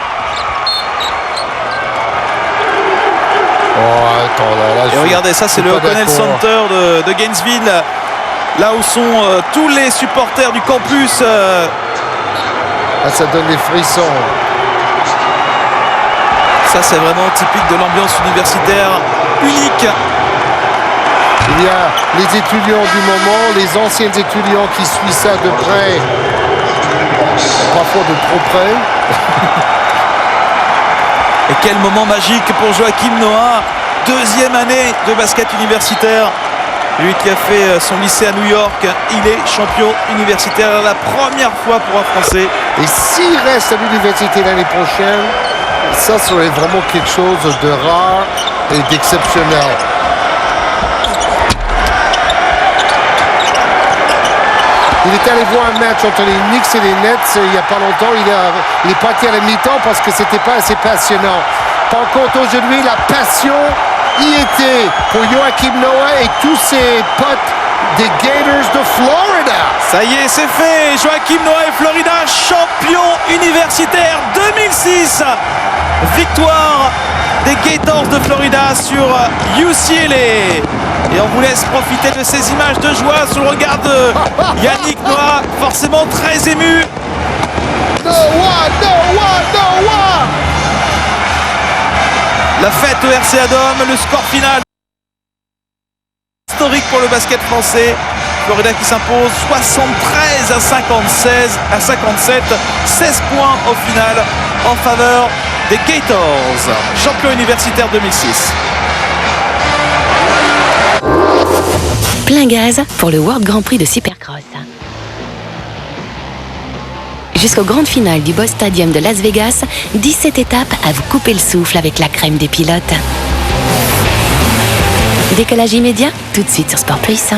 Oh, attends, là, et regardez, ça c'est le O'Connell Center de Gainesville. Là où sont tous les supporters du campus. Ça donne des frissons. Ça c'est vraiment typique de l'ambiance universitaire unique. Il y a les étudiants du moment, les anciens étudiants qui suivent ça de près. Parfois de trop près. Et quel moment magique pour Joachim Noah. Deuxième année de basket universitaire. Lui qui a fait son lycée à New York, il est champion universitaire la première fois pour un Français. Et s'il reste à l'université l'année prochaine, ça serait vraiment quelque chose de rare et d'exceptionnel. Il est allé voir un match entre les Knicks et les Nets il n'y a pas longtemps. Il est parti à la mi-temps parce que c'était pas assez passionnant. Par contre, aujourd'hui, la passion y était pour Joachim Noah et tous ses potes des Gators de Florida. Ça y est, c'est fait. Joakim Noah et Florida, champion universitaire 2006. Victoire des Gators de Florida sur UCLA. Et on vous laisse profiter de ces images de joie sous le regard de Yannick Noah, forcément très ému. La fête au RCA Dome, le score final historique pour le basket français. Florida qui s'impose 73-57, 16 points au final en faveur des Gators, champion universitaire 2006. Plein gaz pour le World Grand Prix de Supercross. Jusqu'aux grandes finales du Boss Stadium de Las Vegas, 17 étapes à vous couper le souffle avec la crème des pilotes. Décollage immédiat, tout de suite sur Sport Plus.